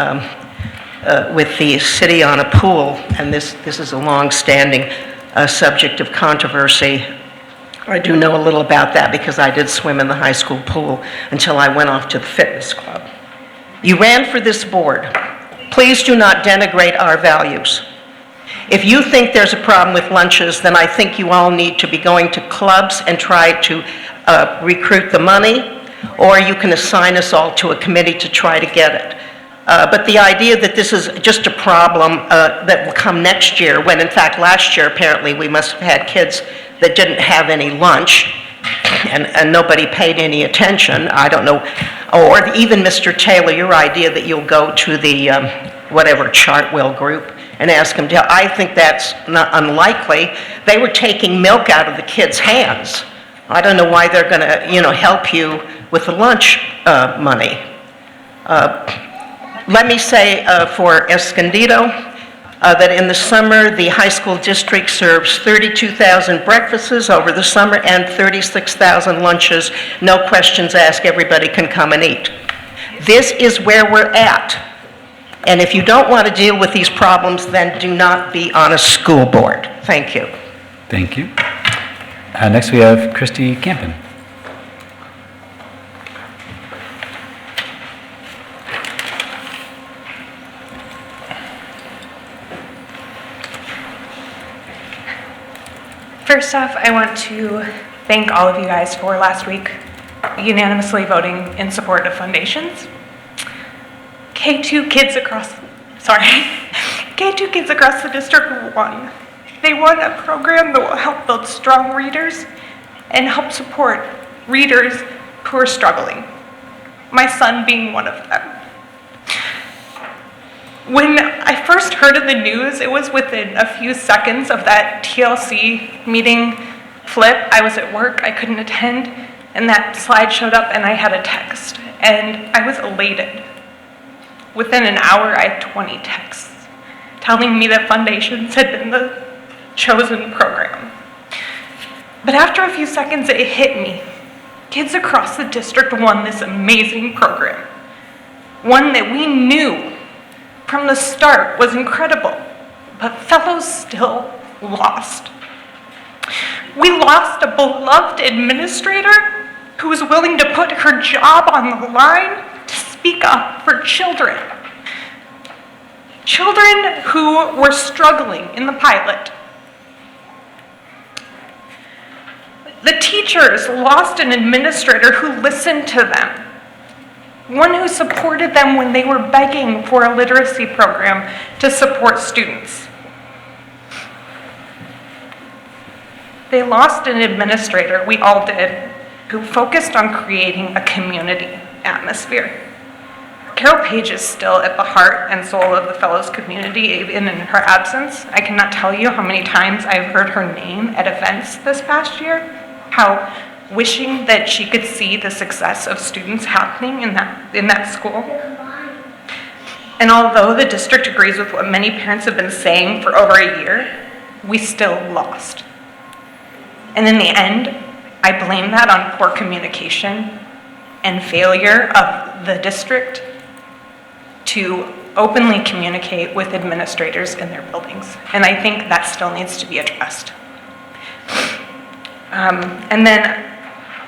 S10: with the city on a pool, and this is a long-standing subject of controversy. I do know a little about that because I did swim in the high school pool until I went off to the fitness club. You ran for this board. Please do not denigrate our values. If you think there's a problem with lunches, then I think you all need to be going to clubs and try to recruit the money, or you can assign us all to a committee to try to get it. But the idea that this is just a problem that will come next year, when in fact last year apparently we must have had kids that didn't have any lunch and nobody paid any attention, I don't know. Or even Mr. Taylor, your idea that you'll go to the whatever Chartwell group and ask them to, I think that's not unlikely. They were taking milk out of the kids' hands. I don't know why they're gonna, help you with the lunch money. Let me say for Escondido, that in the summer, the high school district serves 32,000 breakfasts over the summer and 36,000 lunches. No questions asked, everybody can come and eat. This is where we're at. And if you don't want to deal with these problems, then do not be on a school board. Thank you.
S3: Thank you. Next we have Christy Campen.
S14: First off, I want to thank all of you guys for last week unanimously voting in support of foundations. K2 kids across the district won. They won a program that will help build strong readers and help support readers who are struggling. My son being one of them. When I first heard of the news, it was within a few seconds of that TLC meeting flip. I was at work, I couldn't attend, and that slide showed up and I had a text, and I was elated. Within an hour, I had 20 texts telling me that Foundations had been the chosen program. But after a few seconds, it hit me. Kids across the district won this amazing program. One that we knew from the start was incredible, but fellows still lost. We lost a beloved administrator who was willing to put her job on the line to speak up for children. Children who were struggling in the pilot. The teachers lost an administrator who listened to them. One who supported them when they were begging for a literacy program to support students. They lost an administrator, we all did, who focused on creating a community atmosphere. Carol Page is still at the heart and soul of the Fellows community, even in her absence. I cannot tell you how many times I've heard her name at events this past year, how wishing that she could see the success of students happening in that school. And although the district agrees with what many parents have been saying for over a year, we still lost. And in the end, I blame that on poor communication and failure of the district to openly communicate with administrators in their buildings. And I think that still needs to be addressed. And then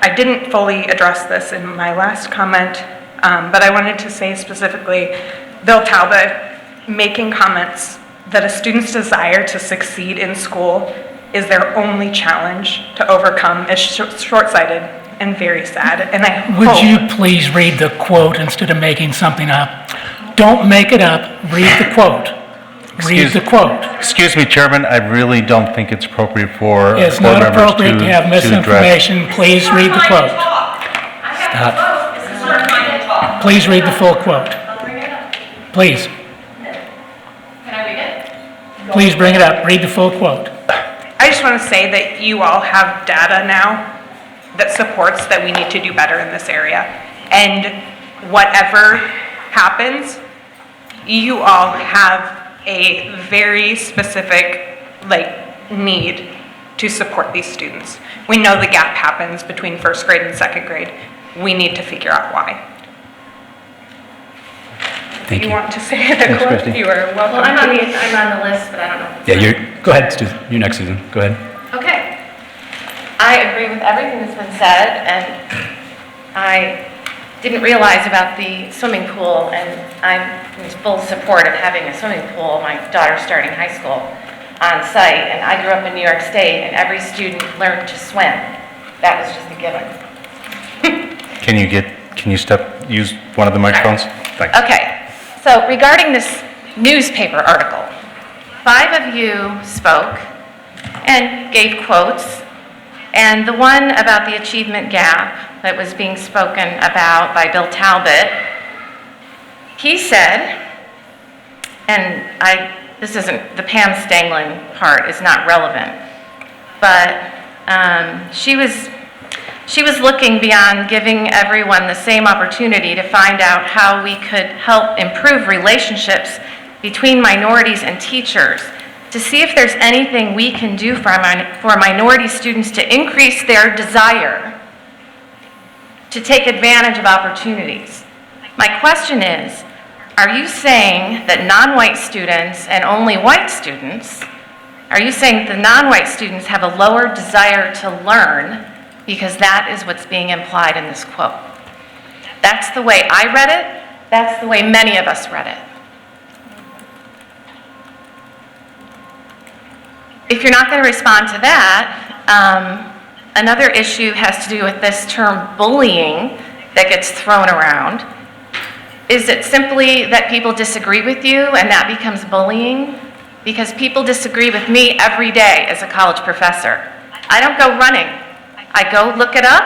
S14: I didn't fully address this in my last comment, but I wanted to say specifically, Bill Talbot making comments that a student's desire to succeed in school is their only challenge to overcome is short-sighted and very sad. And I hope...
S17: Would you please read the quote instead of making something up? Don't make it up, read the quote. Read the quote.
S4: Excuse me, Chairman, I really don't think it's appropriate for
S17: It's
S4: board
S17: not
S4: members
S17: appropriate to have
S4: address.
S17: misinformation. Please read the quote. Stop. Please read the full quote. Please.
S11: Can I read it?
S17: Please bring it up. Read the full quote.
S14: I just want to say that you all have data now that supports that we need to do better in this area. And whatever happens, you all have a very specific need to support these students. We know the gap happens between first grade and second grade. We need to figure out why.
S3: Thank
S14: you
S3: you.
S14: want to say the
S3: Thanks,
S14: quote,
S3: Christy.
S14: you are welcome.
S11: Well, I'm on the list, but I don't know.
S3: Yeah, go ahead, Susan. You're next, Susan. Go ahead.
S11: Okay. I agree with everything that's been said, and I didn't realize about the swimming pool, and I'm in full support of having a swimming pool. My daughter's starting high school on site, and I grew up in New York State, and every student learned to swim. That was just a given.
S4: Can you use one of the microphones? Thanks.
S11: Okay, so regarding this newspaper article, 5 of you spoke and gave quotes, and the one about the achievement gap that was being spoken about by Bill Talbot, he said, and this isn't, the Pam Stanglin part is not relevant, but she was looking beyond giving everyone the same opportunity to find out how we could help improve relationships between minorities and teachers, to see if there's anything we can do for minority students to increase their desire to take advantage of opportunities. My question is, are you saying that non-white students and only white students, are you saying the non-white students have a lower desire to learn because that is what's being implied in this quote? That's the way I read it. That's the way many of us read it. If you're not going to respond to that, another issue has to do with this term bullying that gets thrown around. Is it simply that people disagree with you and that becomes bullying? Because people disagree with me every day as a college professor. I don't go running. I go look it up,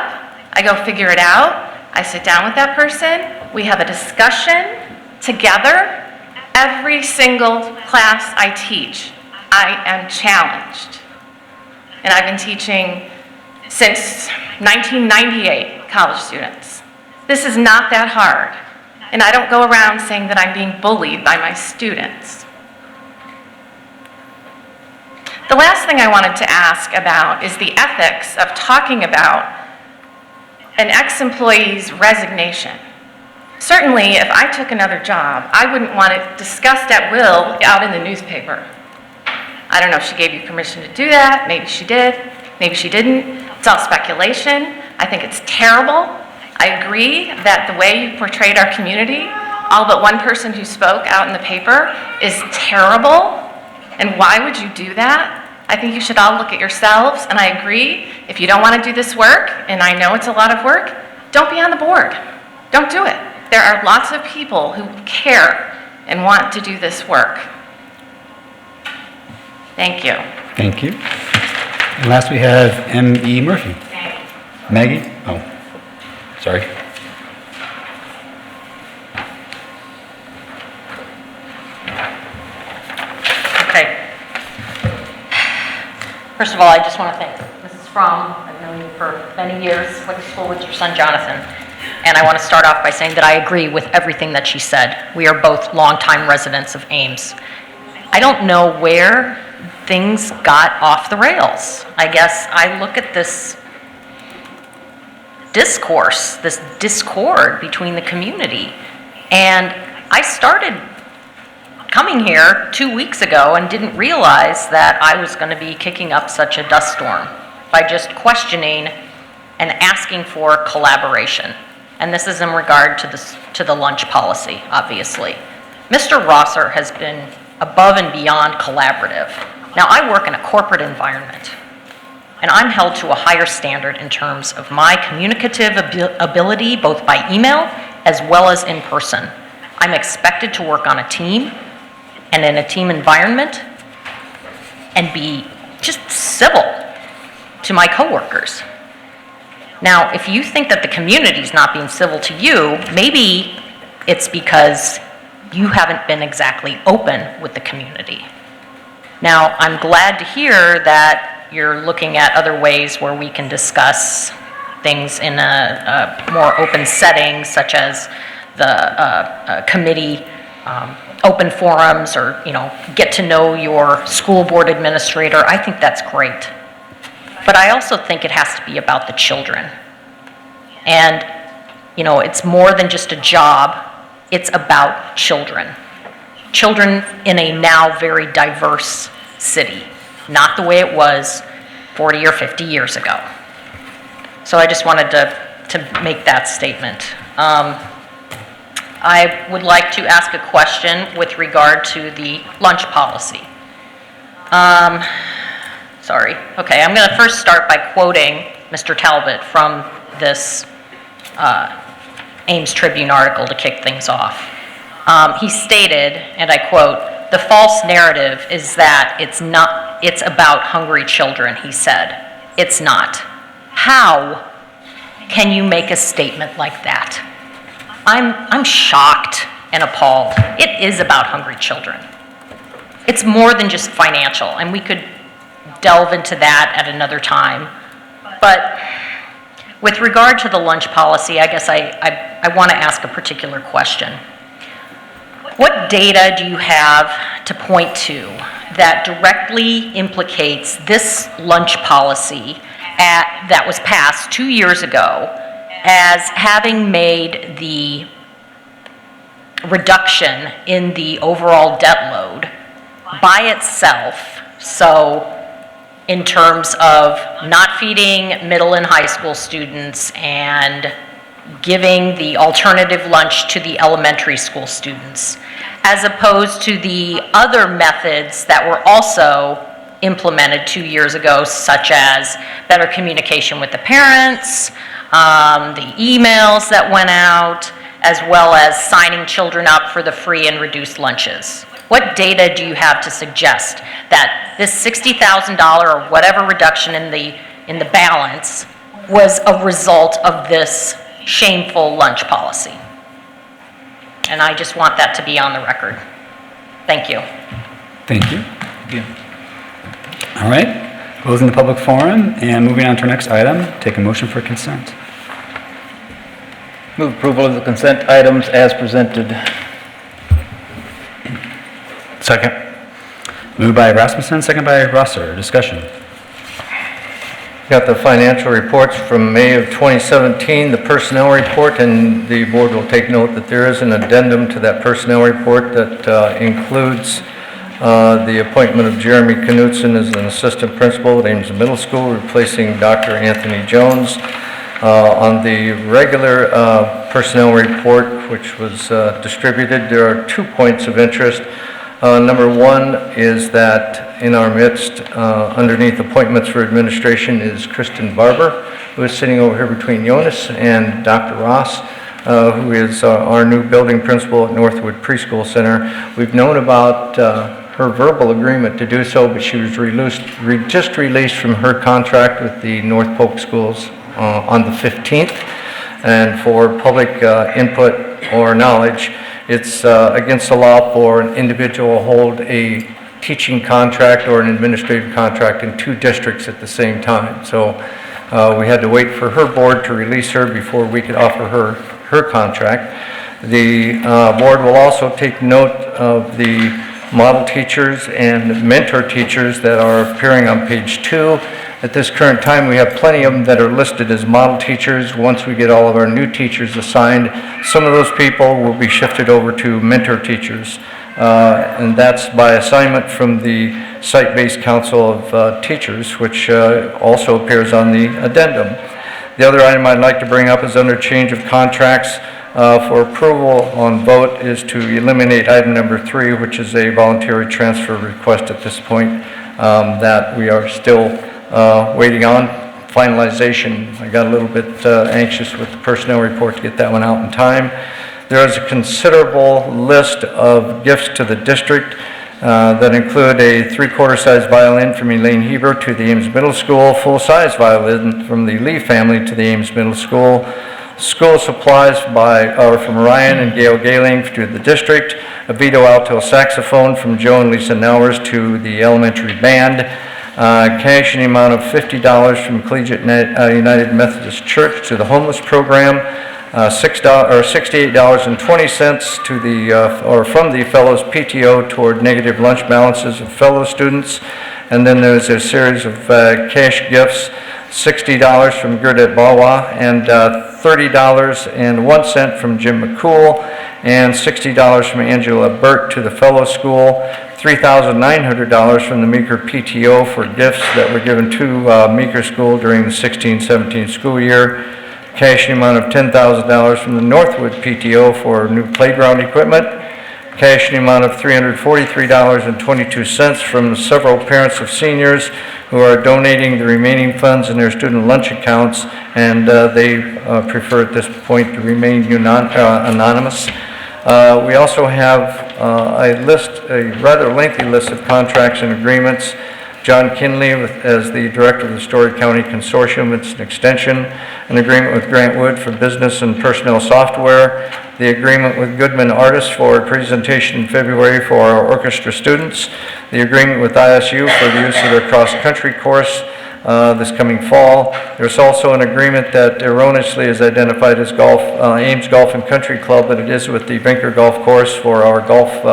S11: I go figure it out, I sit down with that person, we have a discussion together. Every single class I teach, I am challenged. And I've been teaching since 1998, college students. This is not that hard. And I don't go around saying that I'm being bullied by my students. The last thing I wanted to ask about is the ethics of talking about an ex-employee's resignation. Certainly, if I took another job, I wouldn't want it discussed at will out in the newspaper. I don't know if she gave you permission to do that. Maybe she did. Maybe she didn't. It's all speculation. I think it's terrible. I agree that the way you portrayed our community, all but one person who spoke out in the paper, is terrible. And why would you do that? I think you should all look at yourselves, and I agree, if you don't want to do this work, and I know it's a lot of work, don't be on the board. Don't do it. There are lots of people who care and want to do this work. Thank you.
S3: Thank you. And last we have M.E. Murphy. Maggie? Oh, sorry.
S18: Okay. First of all, I just want to thank Mrs. Fromm. I've known you for many years, went to school with your son Jonathan. And I want to start off by saying that I agree with everything that she said. We are both longtime residents of Ames. I don't know where things got off the rails. I guess I look at this discourse, this discord between the community. And I started coming here 2 weeks ago and didn't realize that I was going to be kicking up such a dust storm by just questioning and asking for collaboration. And this is in regard to the lunch policy, obviously. Mr. Rosser has been above and beyond collaborative. Now, I work in a corporate environment, and I'm held to a higher standard in terms of my communicative ability, both by email as well as in person. I'm expected to work on a team and in a team environment and be just civil to my coworkers. Now, if you think that the community's not being civil to you, maybe it's because you haven't been exactly open with the community. Now, I'm glad to hear that you're looking at other ways where we can discuss things in a more open setting, such as the committee open forums, or get to know your school board administrator. I think that's great. But I also think it has to be about the children. And, it's more than just a job It's about children. Children in a now very diverse city, not the way it was 40 or 50 years ago. So I just wanted to make that statement. I would like to ask a question with regard to the lunch policy. Sorry. Okay, I'm going to first start by quoting Mr. Talbot from this Ames Tribune article to kick things off. He stated, and I quote, "The false narrative is that it's about hungry children," he said. It's not. How can you make a statement like that? I'm shocked and appalled. It is about hungry children. It's more than just financial, and we could delve into that at another time. But with regard to the lunch policy, I guess I want to ask a particular question. What data do you have to point to that directly implicates this lunch policy that was passed 2 years ago as having made the reduction in the overall debt load by itself, so in terms of not feeding middle and high school students and giving the alternative lunch to the elementary school students, as opposed to the other methods that were also implemented 2 years ago, such as better communication with the parents, the emails that went out, as well as signing children up for the free and reduced lunches. What data do you have to suggest that this $60,000 or whatever reduction in the balance was a result of this shameful lunch policy? And I just want that to be on the record. Thank you.
S3: Thank you. All right, closing the public forum and moving on to our next item, take a motion for consent.
S19: Move approval of the consent items as presented.
S4: Second.
S3: Moved by Rasmussen, second by Rosser. Discussion.
S12: Got the financial reports from May of 2017, the personnel report, and the board will take note that there is an addendum to that personnel report that includes the appointment of Jeremy Knutson as an assistant principal at Ames Middle School, replacing Dr. Anthony Jones. On the regular personnel report, which was distributed, there are 2 points of interest. Number one is that in our midst, underneath appointments for administration, is Kristen Barber, who is sitting over here between Jonas and Dr. Ross, who is our new building principal at Northwood Preschool Center. We've known about her verbal agreement to do so, but she was just released from her contract with the North Polk Schools on the 15th. And for public input or knowledge, it's against the law for an individual to hold a teaching contract or an administrative contract in 2 districts at the same time. So we had to wait for her board to release her before we could offer her contract. The board will also take note of the model teachers and mentor teachers that are appearing on page 2. At this current time, we have plenty of them that are listed as model teachers. Once we get all of our new teachers assigned, some of those people will be shifted over to mentor teachers. And that's by assignment from the Site-Based Council of Teachers, which also appears on the addendum. The other item I'd like to bring up is under change of contracts. For approval on vote is to eliminate item number 3, which is a voluntary transfer request at this point that we are still waiting on finalization. I got a little bit anxious with the personnel report to get that one out in time. There is a considerable list of gifts to the district that include a 3/4 size violin from Elaine Heber to the Ames Middle School, full-size violin from the Lee family to the Ames Middle School, school supplies from Ryan and Gail Galing to the district, a Vito alto saxophone from Joe and Lisa Nowers to the elementary band, cash in the amount of $50 from Collegiate United Methodist Church to the homeless program, $68.20 to the from the Fellows PTO toward negative lunch balances of fellow students, and then there's a series of cash gifts, $60 from Gurdet Bawa and $30.01 from Jim McCool, and $60 from Angela Burt to the fellow school, $3,900 from the Meeker PTO for gifts that were given to Meeker School during the 16-17 school year, cash in the amount of $10,000 from the Northwood PTO for new playground equipment, cash in the amount of $343.22 from several parents of seniors who are donating the remaining funds in their student lunch accounts, and they prefer at this point to remain anonymous. We also have a rather lengthy list of contracts and agreements. John Kinley as the Director of the Story County Consortium, it's an extension, an agreement with Grant Wood for business and personnel software, the agreement with Goodman Artists for a presentation in February for our orchestra students, the agreement with ISU for the use of their cross-country course this coming fall. There's also an agreement that erroneously is identified as Ames Golf and Country Club, but it is with the Vinker Golf Course for our golf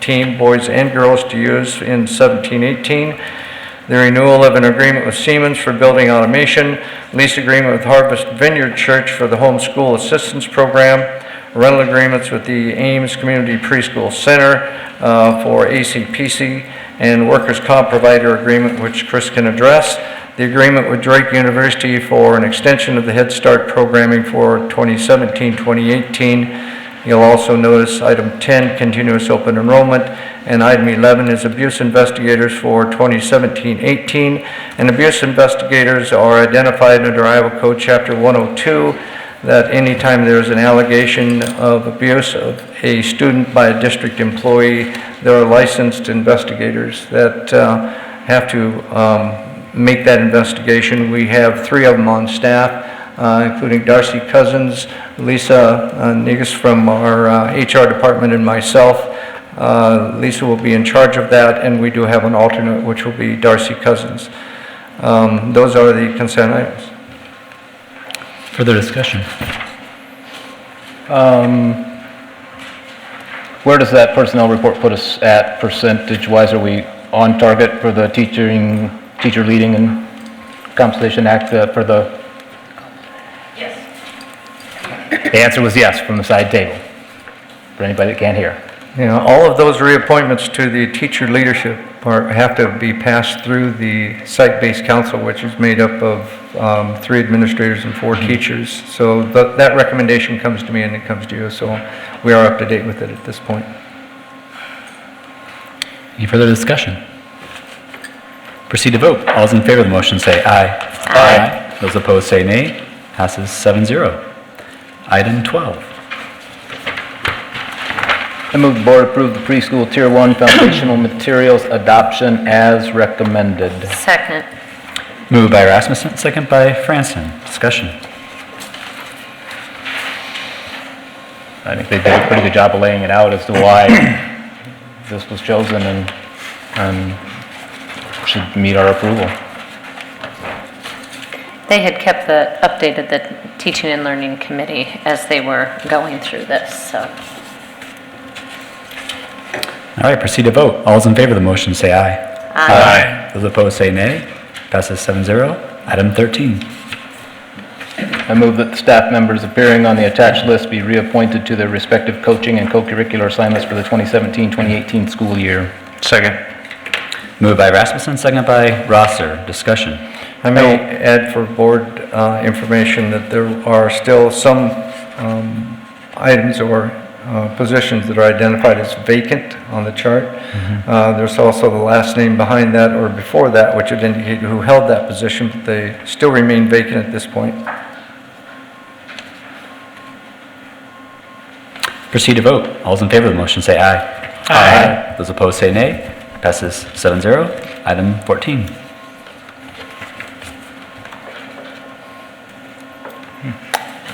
S12: team, boys and girls, to use in 17-18. The renewal of an agreement with Siemens for building automation, lease agreement with Harvest Vineyard Church for the homeschool assistance program, rental agreements with the Ames Community Preschool Center for ACPC, and workers' comp provider agreement, which Chris can address. The agreement with Drake University for an extension of the Head Start programming for 2017-2018. You'll also notice item 10, continuous open enrollment, and item 11 is abuse investigators for 2017-18. And abuse investigators are identified under Iowa Code Chapter 102 that anytime there's an allegation of abuse of a student by a district employee, there are licensed investigators that have to make that investigation. We have 3 of them on staff, including Darcy Cousins, Lisa Negus from our HR department, and myself. Lisa will be in charge of that, and we do have an alternate, which will be Darcy Cousins. Those are the consent items.
S3: Further discussion?
S5: Where does that personnel report put us at percentage-wise? Are we on target for the teacher leading and compensation act for the?
S18: Yes.
S5: The answer was yes from the side table, for anybody that can't hear.
S12: Yeah, all of those reappointments to the teacher leadership have to be passed through the site-based council, which is made up of 3 administrators and 4 teachers. So that recommendation comes to me and it comes to you. So we are up to date with it at this point.
S3: Any further discussion? Proceed to vote. All those in favor of the motion say aye.
S18: Aye.
S3: Those opposed say nay. Passes 7-0. Item 12.
S5: I move the board approve the preschool Tier 1 foundational materials adoption as recommended.
S18: Second.
S3: Moved by Rasmussen, second by Franson. Discussion.
S5: I think they did a pretty good job of laying it out as to why this was chosen and should meet our approval.
S18: They had kept updated the teaching and learning committee as they were going through this, so.
S3: All right, proceed to vote. All those in favor of the motion say aye.
S18: Aye.
S3: Those opposed say nay. Passes 7-0. Item 13.
S5: I move that the staff members appearing on the attached list be reappointed to their respective coaching and co-curricular assignments for the 2017-2018 school year.
S4: Second.
S3: Moved by Rasmussen, second by Rosser. Discussion.
S12: I may add for board information that there are still some items or positions that are identified as vacant on the chart. There's also the last name behind that or before that, which would indicate who held that position, but they still remain vacant at this point.
S3: Proceed to vote. All those in favor of the motion say aye. Aye. Those opposed say nay. Passes 7-0. Item 14.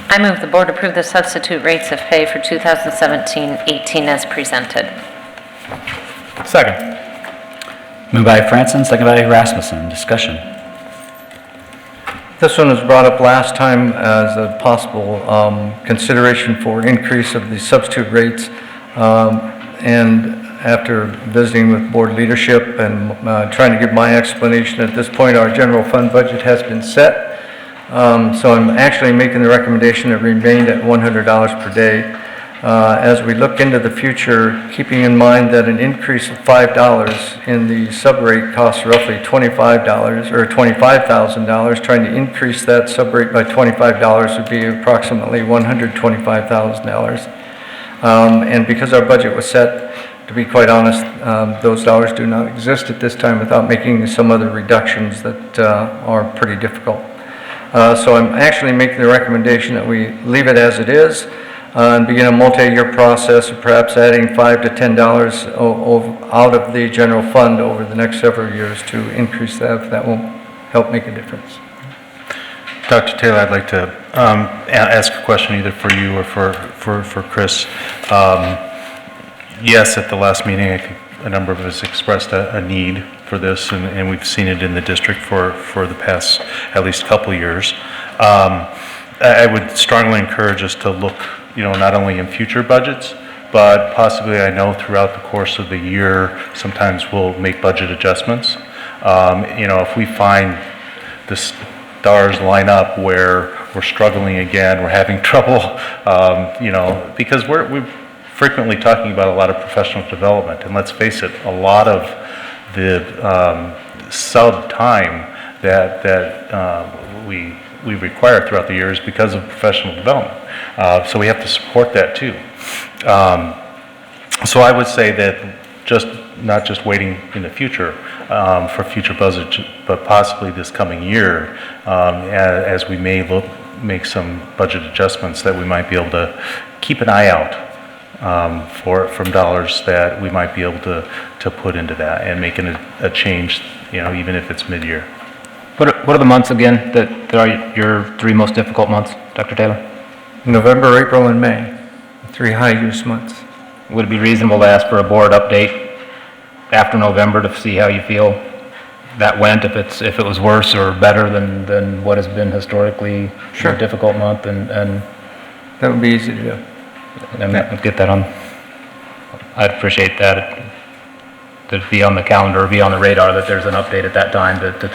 S18: I move the board approve the substitute rates of pay for 2017-18 as presented.
S5: Second.
S3: Moved by Franson, second by Rasmussen. Discussion.
S12: This one was brought up last time as a possible consideration for increase of the substitute rates. And after visiting with board leadership and trying to give my explanation, at this point our general fund budget has been set. So I'm actually making the recommendation that remained at $100 per day. As we look into the future, keeping in mind that an increase of $5 in the subrate costs roughly $25 or $25,000, trying to increase that subrate by $25 would be approximately $125,000. And because our budget was set, to be quite honest, those dollars do not exist at this time without making some other reductions that are pretty difficult. So I'm actually making the recommendation that we leave it as it is and begin a multi-year process of perhaps adding $5 to $10 out of the general fund over the next several years to increase that, if that will help make a difference.
S4: Dr. Taylor, I'd like to ask a question either for you or for Chris. Yes, at the last meeting, I think a number of us expressed a need for this, and we've seen it in the district for the past at least couple years. I would strongly encourage us to look, not only in future budgets, but possibly, I know throughout the course of the year, sometimes we'll make budget adjustments. If we find the stars line up where we're struggling again, we're having trouble, because we're frequently talking about a lot of professional development, and let's face it, a lot of the sub time that we require throughout the year is because of professional development. So we have to support that too. So I would say that not just waiting in the future for future budget, but possibly this coming year, as we may make some budget adjustments, that we might be able to keep an eye out from dollars that we might be able to put into that and making a change, even if it's mid-year.
S5: What are the months again that are your 3 most difficult months, Dr. Taylor?
S12: November, April, and May, 3 high-use months.
S5: Would it be reasonable to ask for a board update after November to see how you feel that went, if it was worse or better than what has been historically a difficult month? And
S12: that would be easy to do.
S5: Get that on. I'd appreciate that. To be on the calendar, be on the radar, that there's an update at that time to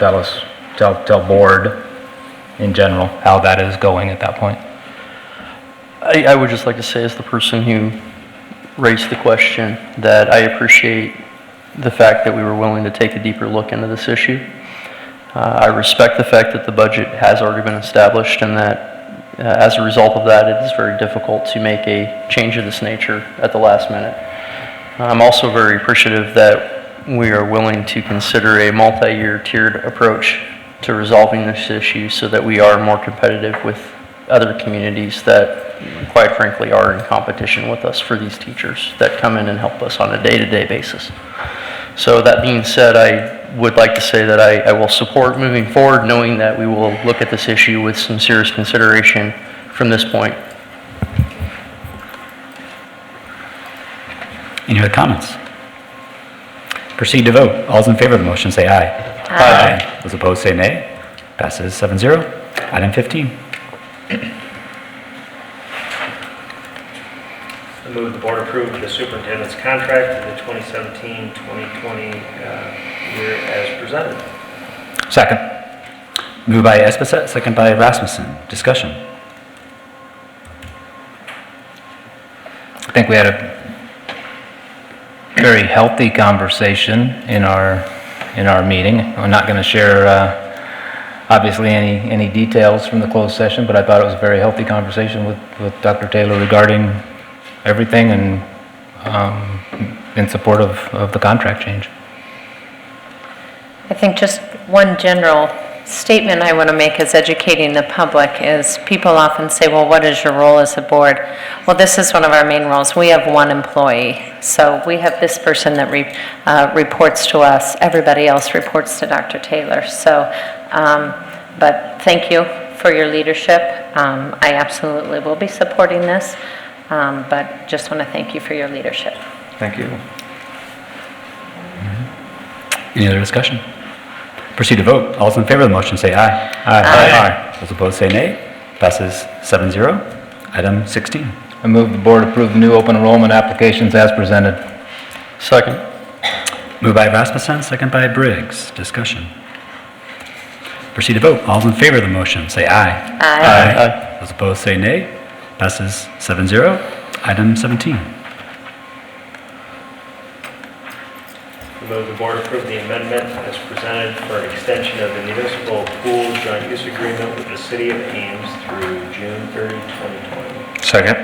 S5: tell board in general how that is going at that point.
S1: I would just like to say, as the person who raised the question, that I appreciate the fact that we were willing to take a deeper look into this issue. I respect the fact that the budget has already been established, and that as a result of that, it is very difficult to make a change of this nature at the last minute. I'm also very appreciative that we are willing to consider a multi-year tiered approach to resolving this issue so that we are more competitive with other communities that, quite frankly, are in competition with us for these teachers that come in and help us on a day-to-day basis. So that being said, I would like to say that I will support moving forward, knowing that we will look at this issue with some serious consideration from this point.
S3: Any other comments? Proceed to vote. All those in favor of the motion say aye. Aye. Those opposed say nay. Passes 7-0. Item 15.
S20: I move the board approve the superintendent's contract for the 2017-2020 year as presented.
S3: Second. Moved by Esposito, second by Rasmussen. Discussion.
S5: I think we had a very healthy conversation in our meeting. I'm not going to share obviously any details from the closed session, but I thought it was a very healthy conversation with Dr. Taylor regarding everything and in support of the contract change.
S21: I think just one general statement I want to make as educating the public is people often say, well, what is your role as a board? Well, this is one of our main roles. We have one employee. So we have this person that reports to us. Everybody else reports to Dr. Taylor. So, but thank you for your leadership. I absolutely will be supporting this, but just want to thank you for your leadership.
S12: Thank you.
S3: Any other discussion? Proceed to vote. All those in favor of the motion say aye. Aye. Those opposed say nay. Passes 7-0. Item 16.
S5: I move the board approve the new open enrollment applications as presented.
S1: Second.
S3: Moved by Rasmussen, second by Briggs. Discussion. Proceed to vote. All those in favor of the motion say aye.
S21: Aye.
S3: Those opposed say nay. Passes 7-0. Item 17.
S20: Move the board approve the amendment as presented for an extension of the municipal pool joint use agreement with the city of Ames through June 30, 2020.
S4: Second.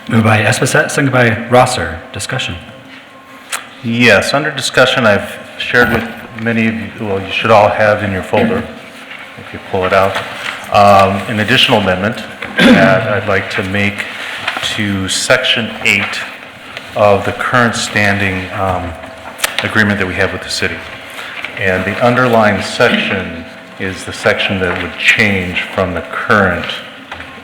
S3: Moved by Esposito, seconded by Rosser. Discussion.
S4: Yes, under discussion, I've shared with many of you, well, you should all have in your folder, if you pull it out, an additional amendment that I'd like to make to Section 8 of the current standing agreement that we have with the city. And the underlying section is the section that would change from the current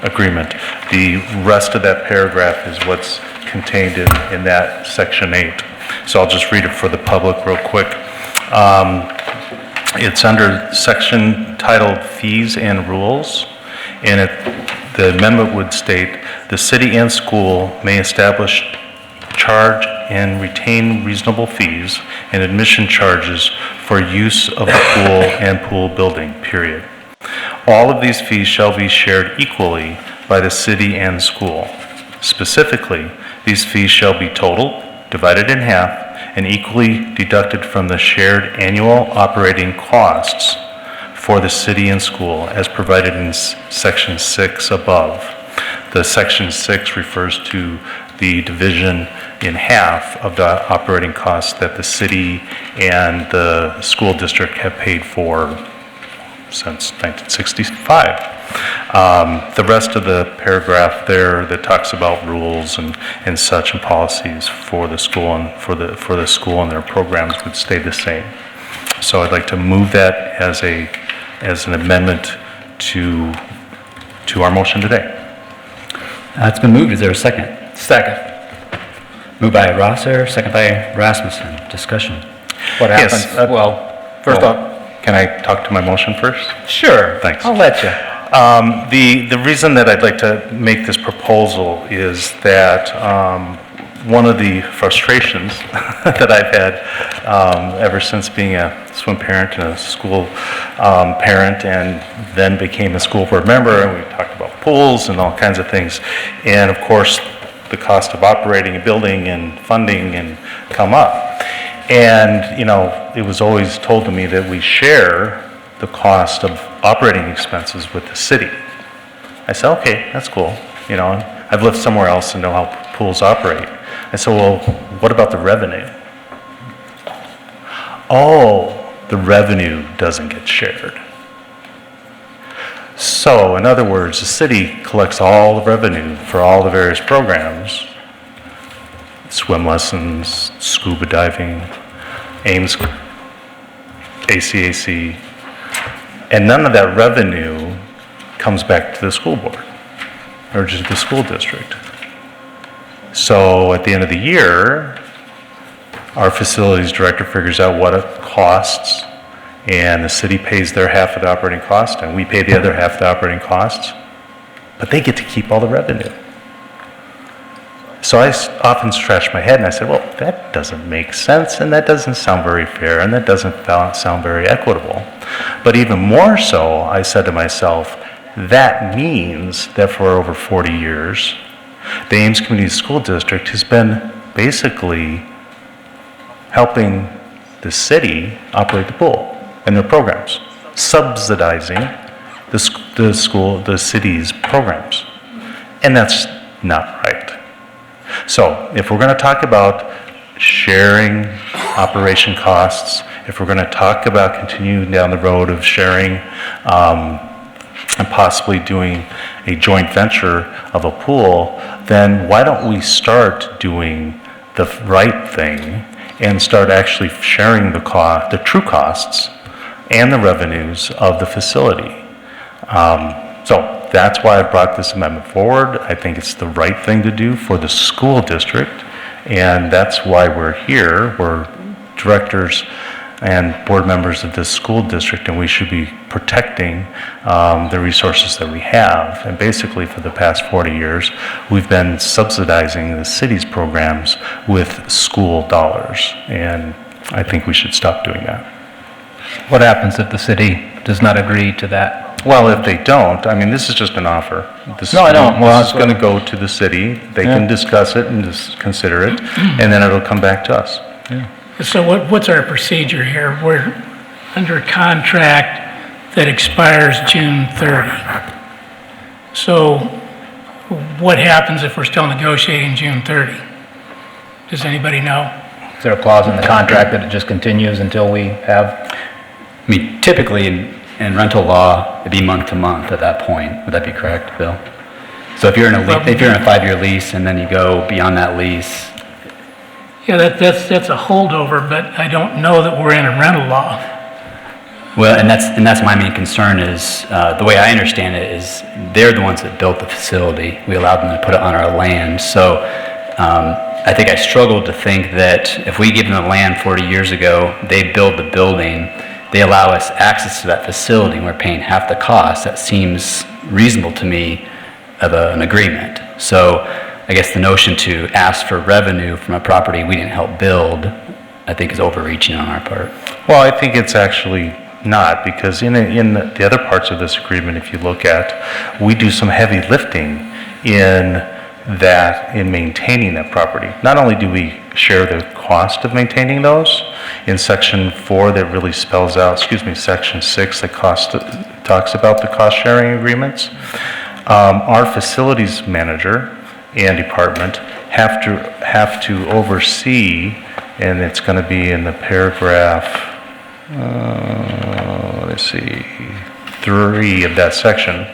S4: agreement. The rest of that paragraph is what's contained in that Section 8. So I'll just read it for the public real quick. It's under section titled Fees and Rules, and the amendment would state, the city and school may establish, charge, and retain reasonable fees and admission charges for use of the pool and pool building, period. All of these fees shall be shared equally by the city and school. Specifically, these fees shall be totaled, divided in half, and equally deducted from the shared annual operating costs for the city and school as provided in Section 6 above. The Section 6 refers to the division in half of the operating costs that the city and the school district have paid for since 1965. The rest of the paragraph there that talks about rules and such and policies for the school and for the school and their programs would stay the same. So I'd like to move that as an amendment to our motion today.
S3: It's been moved. Is there a second?
S5: Second.
S3: Moved by Rosser, second by Rasmussen. Discussion.
S5: What happens?
S4: Yes,
S5: First off,
S4: can I talk to my motion first?
S5: sure.
S4: Thanks.
S5: I'll let you.
S4: The reason that I'd like to make this proposal is that one of the frustrations that I've had ever since being a swim parent and a school parent, and then became a school board member, and we talked about pools and all kinds of things, and of course the cost of operating a building and funding and come up. And, you know, it was always told to me that we share the cost of operating expenses with the city. I said, okay, that's cool. You know, I've lived somewhere else and know how pools operate. I said, well, what about the revenue? Oh, the revenue doesn't get shared. So, in other words, the city collects all the revenue for all the various programs, swim lessons, scuba diving, Ames, ACAC, and none of that revenue comes back to the school board or to the school district. So at the end of the year, our facilities director figures out what it costs, and the city pays their half of the operating cost, and we pay the other half of the operating costs, but they get to keep all the revenue. So I often scratched my head and I said, well, that doesn't make sense, and that doesn't sound very fair, and that doesn't sound very equitable. But even more so, I said to myself, that means that for over 40 years, the Ames Community School District has been basically helping the city operate the pool and their programs, subsidizing the city's programs. And that's not right. So if we're going to talk about sharing operation costs, if we're going to talk about continuing down the road of sharing and possibly doing a joint venture of a pool, then why don't we start doing the right thing and start actually sharing the true costs and the revenues of the facility. So that's why I brought this amendment forward. I think it's the right thing to do for the school district, and that's why we're here. We're directors and board members of this school district, and we should be protecting the resources that we have. And basically for the past 40 years, we've been subsidizing the city's programs with school dollars, and I think we should stop doing that.
S5: What happens if the city does not agree to that?
S4: Well, if they don't, I mean, this is just an offer. This
S5: No, I don't. Well,
S4: This is going to go to the city. They can discuss it and just consider it, and then it'll come back to us.
S17: So what's our procedure here? We're under a contract that expires June 30. So what happens if we're still negotiating June 30? Does anybody know?
S5: Is there a clause in the contract that it just continues until we have?
S3: I mean, typically in rental law, it'd be month to month at that point. Would that be correct, Bill? So if you're in a 5-year lease and then you go beyond that lease.
S17: Yeah, that's a holdover, but I don't know that we're in a rental law.
S3: Well, and that's my main concern is, the way I understand it is they're the ones that built the facility. We allowed them to put it on our land. So I think I struggled to think that if we give them the land 40 years ago, they build the building, they allow us access to that facility, and we're paying half the cost. That seems reasonable to me of an agreement. So I guess the notion to ask for revenue from a property we didn't help build, I think is overreaching on our part.
S4: Well, I think it's actually not, because in the other parts of this agreement, if you look at, we do some heavy lifting in maintaining that property. Not only do we share the cost of maintaining those, in section 4 that really spells out, section 6 that talks about the cost sharing agreements, our facilities manager and department have to oversee, and it's going to be in the paragraph, let's see, 3 of that section,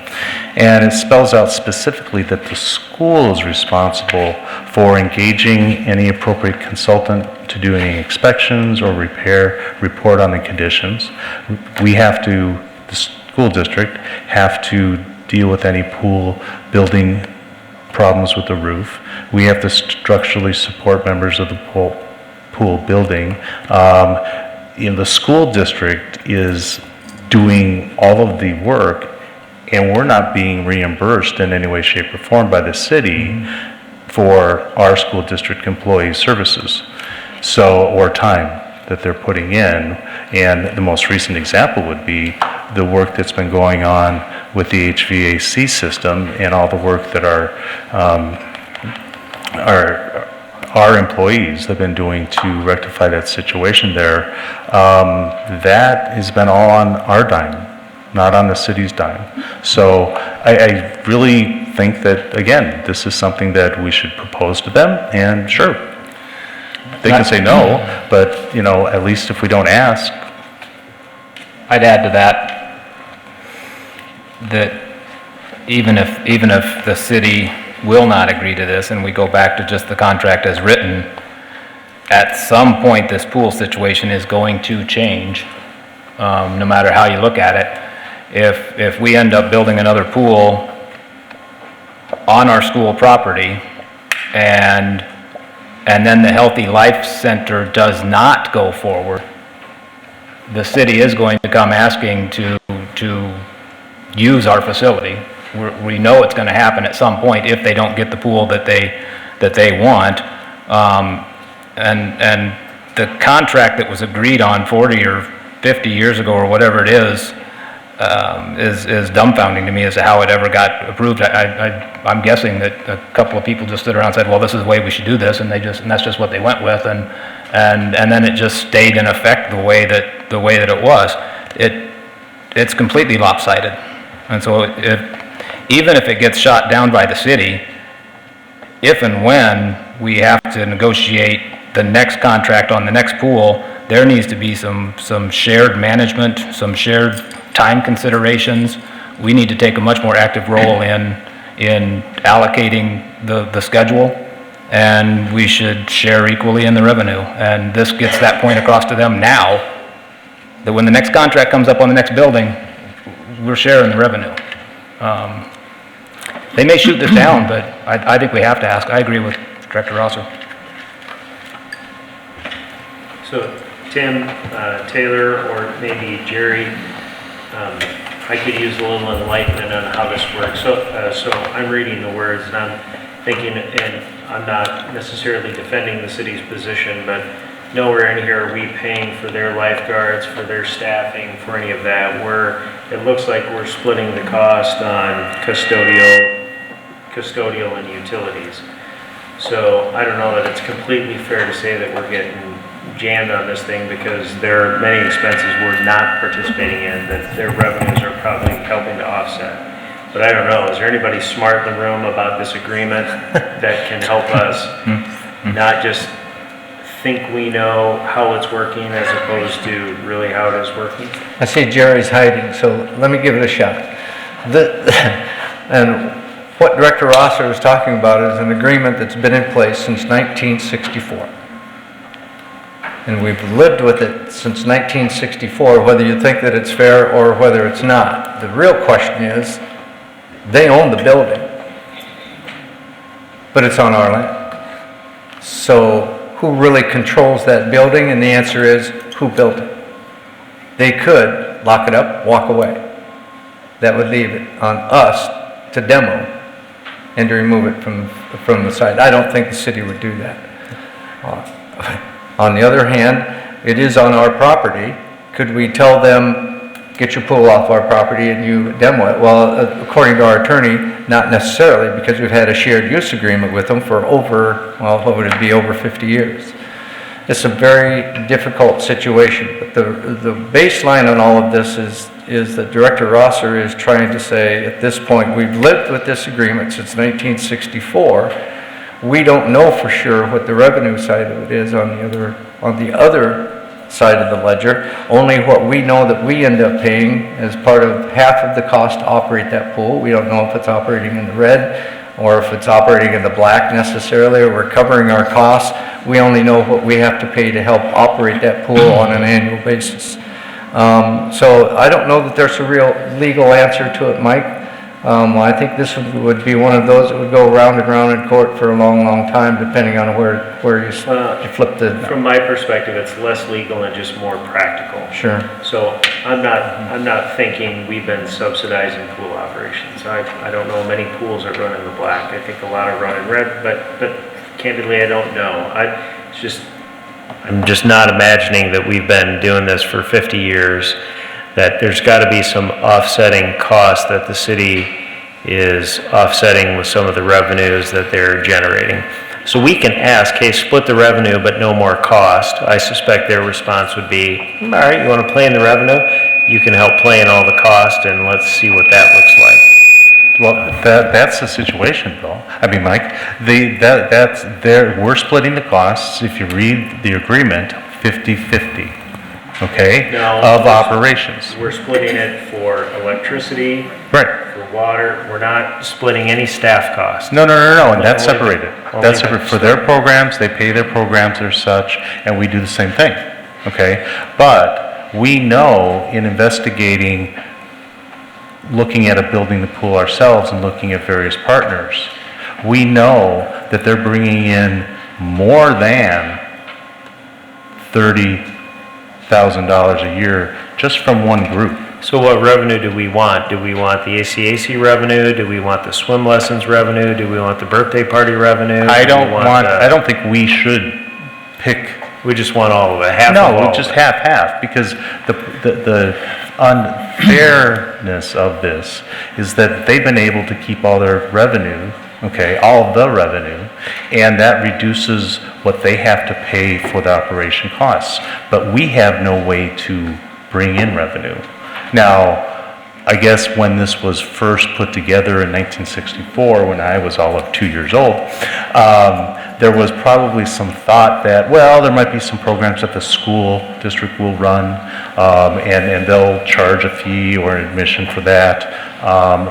S4: and it spells out specifically that the school is responsible for engaging any appropriate consultant to do any inspections or report on the conditions. The school district have to deal with any pool building problems with the roof. We have to structurally support members of the pool building. The school district is doing all of the work, and we're not being reimbursed in any way, shape, or form by the city for our school district employee services, or time that they're putting in. And the most recent example would be the work that's been going on with the HVAC system and all the work that our employees have been doing to rectify that situation there. That has been all on our dime, not on the city's dime. So I really think that, again, this is something that we should propose to them, and sure, they can say no, but, at least if we don't ask.
S5: I'd add to that even if the city will not agree to this and we go back to just the contract as written, at some point this pool situation is going to change, no matter how you look at it. If we end up building another pool on our school property and then the Healthy Life Center does not go forward, the city is going to come asking to use our facility. We know it's going to happen at some point if they don't get the pool that they want. And the contract that was agreed on 40 or 50 years ago or whatever it is dumbfounding to me as to how it ever got approved. I'm guessing that a couple of people just stood around and said, well, this is the way we should do this, and that's just what they went with, and then it just stayed in effect the way that it was. It's completely lopsided. And so even if it gets shot down by the city, if and when we have to negotiate the next contract on the next pool, there needs to be some shared management, some shared time considerations. We need to take a much more active role in allocating the schedule, and we should share equally in the revenue. And this gets that point across to them now, that when the next contract comes up on the next building, we're sharing the revenue. They may shoot this down, but I think we have to ask. I agree with Director Rosser.
S20: So Tim, Taylor, or maybe Jerry, I could use a little enlightenment on how this works. So I'm reading the words and I'm thinking, and I'm not necessarily defending the city's position, but nowhere in here are we paying for their lifeguards, for their staffing, for any of that. It looks like we're splitting the cost on custodial and utilities. So I don't know that it's completely fair to say that we're getting jammed on this thing because there are many expenses we're not participating in that their revenues are probably helping to offset. But I don't know, is there anybody smart in the room about this agreement that can help us not just think we know how it's working as opposed to really how it is working?
S12: I see Jerry's hiding, so let me give it a shot. And what Director Rosser is talking about is an agreement that's been in place since 1964. And we've lived with it since 1964, whether you think that it's fair or whether it's not. The real question is, they own the building, but it's on our land. So who really controls that building? And the answer is, who built it? They could lock it up, walk away. That would leave it on us to demo and to remove it from the site. I don't think the city would do that. On the other hand, it is on our property. Could we tell them, get your pool off our property and you demo it? Well, according to our attorney, not necessarily, because we've had a shared use agreement with them for over, well, what would it be, over 50 years. It's a very difficult situation, but the baseline on all of this is that Director Rosser is trying to say, at this point, we've lived with this agreement since 1964. We don't know for sure what the revenue side of it is on the other side of the ledger. Only what we know that we end up paying as part of half of the cost to operate that pool. We don't know if it's operating in the red or if it's operating in the black necessarily, or we're covering our costs. We only know what we have to pay to help operate that pool on an annual basis. So I don't know that there's a real legal answer to it, Mike. I think this would be one of those that would go round and round in court for a long, long time, depending on where you flip the...
S20: From my perspective, it's less legal and just more practical.
S12: Sure.
S20: So I'm not thinking we've been subsidizing pool operations. I don't know many pools that run in the black. I think a lot are run in red, but candidly, I don't know. I'm just not imagining that we've been doing this for 50 years, that there's got to be some offsetting cost that the city is offsetting with some of the revenues that they're generating. So we can ask, hey, split the revenue but no more cost. I suspect their response would be, all right, you want to play in the revenue? You can help play in all the cost and let's see what that looks like.
S4: Well, that's the situation, Bill. I mean, Mike, we're splitting the costs, if you read the agreement, 50-50. Okay, of operations.
S20: We're splitting it for electricity,
S4: right?
S20: For water. We're not splitting any staff costs.
S4: No, and that's separated. That's separate for their programs. They pay their programs or such, and we do the same thing. Okay, but we know in investigating, looking at building the pool ourselves and looking at various partners, we know that they're bringing in more than $30,000 a year just from one group.
S20: So what revenue do we want? Do we want the ACAC revenue? Do we want the swim lessons revenue? Do we want the birthday party revenue?
S4: I don't think we should pick.
S20: We just want all of it. Half
S4: no,
S20: of all
S4: we just
S20: of it.
S4: half, because the unfairness of this is that they've been able to keep all their revenue, okay, all of the revenue, and that reduces what they have to pay for the operation costs. But we have no way to bring in revenue. Now, I guess when this was first put together in 1964, when I was all of 2 years old, there was probably some thought that, well, there might be some programs that the school district will run, and they'll charge a fee or admission for that.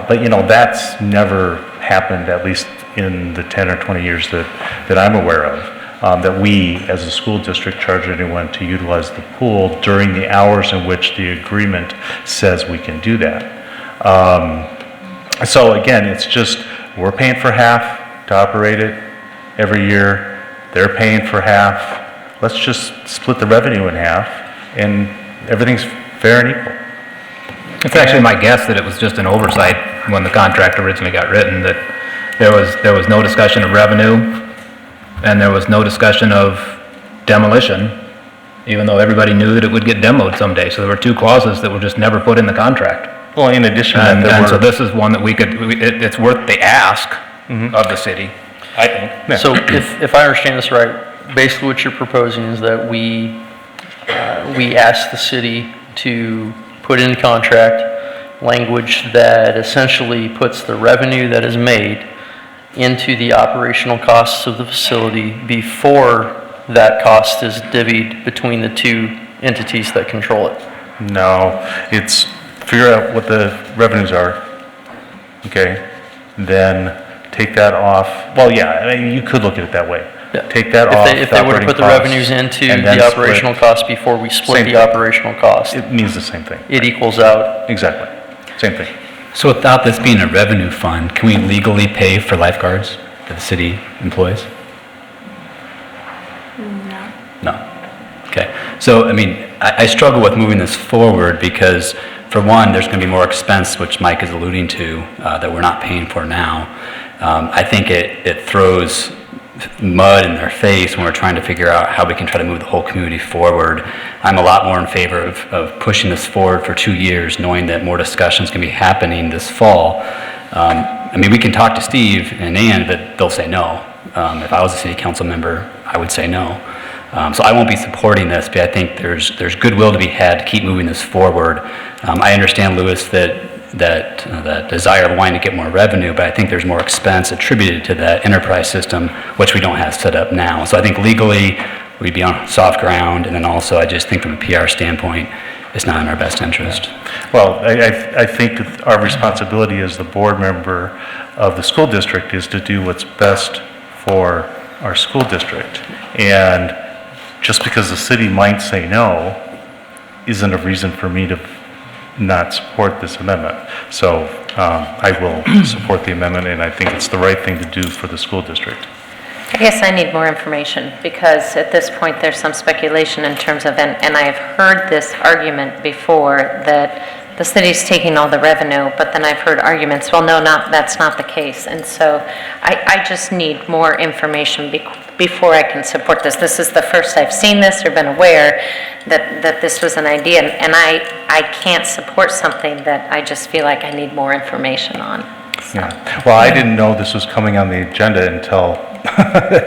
S4: But you know, that's never happened, at least in the 10 or 20 years that I'm aware of, that we as a school district charge anyone to utilize the pool during the hours in which the agreement says we can do that. So again, it's just, we're paying for half to operate it every year. They're paying for half. Let's just split the revenue in half and everything's fair and equal.
S5: It's actually my guess that it was just an oversight when the contract originally got written, that there was no discussion of revenue and there was no discussion of demolition, even though everybody knew that it would get demoed someday. So there were two clauses that were just never put in the contract.
S4: Well, in addition to that,
S5: And,
S4: there
S5: and so
S4: were-
S5: this is one that it's worth the ask of the city, I think.
S1: So if I understand this right, basically what you're proposing is that we ask the city to put in contract language that essentially puts the revenue that is made into the operational costs of the facility before that cost is divvied between the two entities that control it.
S4: No, it's figure out what the revenues are, okay? Then take that off, well, yeah, I mean, you could look at it that way. Take that off
S1: If they were to
S4: operating
S1: put the
S4: costs,
S1: revenues into
S4: and then
S1: the
S4: split-
S1: operational cost before we split
S4: Same
S1: the
S4: thing.
S1: operational cost,
S4: It means the same thing.
S1: it equals out.
S4: Exactly, same thing.
S3: So without this being a revenue fund, can we legally pay for lifeguards that the city employs? No. Okay. So, I mean, I struggle with moving this forward because, for one, there's going to be more expense, which Mike is alluding to, that we're not paying for now. I think it throws mud in their face when we're trying to figure out how we can try to move the whole community forward. I'm a lot more in favor of pushing this forward for 2 years, knowing that more discussions can be happening this fall. I mean, we can talk to Steve and Ann, but they'll say no. If I was a city council member, I would say no. So I won't be supporting this, but I think there's goodwill to be had to keep moving this forward. I understand, Louis, that desire of wanting to get more revenue, but I think there's more expense attributed to that enterprise system, which we don't have set up now. So I think legally, we'd be on soft ground, and then also I just think from a PR standpoint, it's not in our best interest.
S4: Well, I think our responsibility as the board member of the school district is to do what's best for our school district. And just because the city might say no, isn't a reason for me to not support this amendment. So I will support the amendment, and I think it's the right thing to do for the school district.
S21: I guess I need more information, because at this point, there's some speculation in terms of, and I've heard this argument before, that the city's taking all the revenue, but then I've heard arguments, well, no, that's not the case. And so I just need more information before I can support this. This is the first I've seen this or been aware that this was an idea, and I can't support something that I just feel like I need more information on.
S4: Yeah. Well, I didn't know this was coming on the agenda until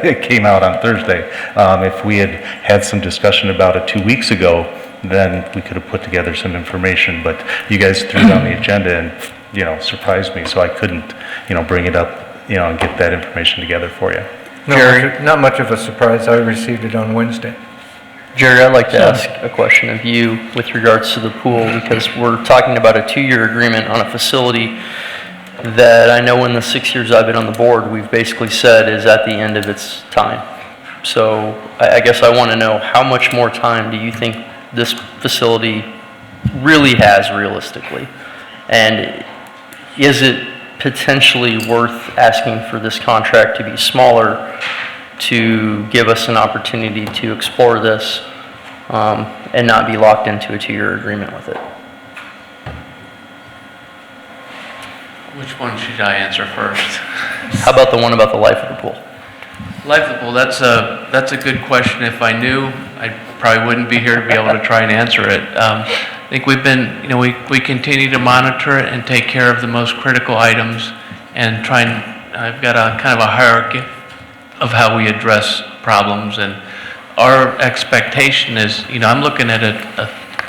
S4: it came out on Thursday. If we had some discussion about it 2 weeks ago, then we could have put together some information, but you guys threw it on the agenda and, surprised me, so I couldn't, bring it up, and get that information together for you.
S12: Not much of a surprise. I received it on Wednesday.
S1: Jerry, I'd like to ask a question of you with regards to the pool, because we're talking about a 2-year agreement on a facility that I know in the 6 years I've been on the board, we've basically said is at the end of its time. So I guess I want to know, how much more time do you think this facility really has realistically? And is it potentially worth asking for this contract to be smaller to give us an opportunity to explore this and not be locked into a 2-year agreement with it?
S2: Which one should I answer first?
S1: How about the one about the life of the pool?
S2: Life of the pool, that's a good question. If I knew, I probably wouldn't be here to be able to try and answer it. I think we've been, we continue to monitor it and take care of the most critical items and try and, I've got a kind of a hierarchy of how we address problems, and our expectation is, I'm looking at a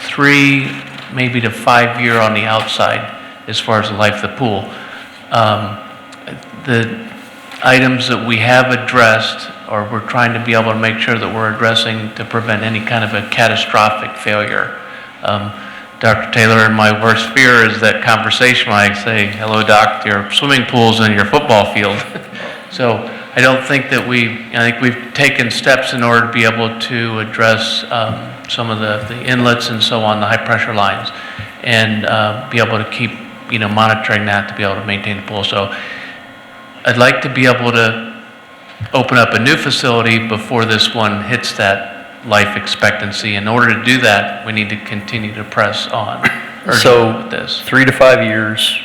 S2: 3, maybe to 5 year on the outside as far as the life of the pool. The items that we have addressed, or we're trying to be able to make sure that we're addressing to prevent any kind of a catastrophic failure. Dr. Taylor, and my worst fear is that conversation when I say, hello doc, your swimming pool's in your football field. So I don't think that I think we've taken steps in order to be able to address some of the inlets and so on, the high pressure lines, and be able to keep monitoring that to be able to maintain the pool. So I'd like to be able to open up a new facility before this one hits that life expectancy. In order to do that, we need to continue to press on.
S1: So
S2: with this.
S1: 3 to 5 years,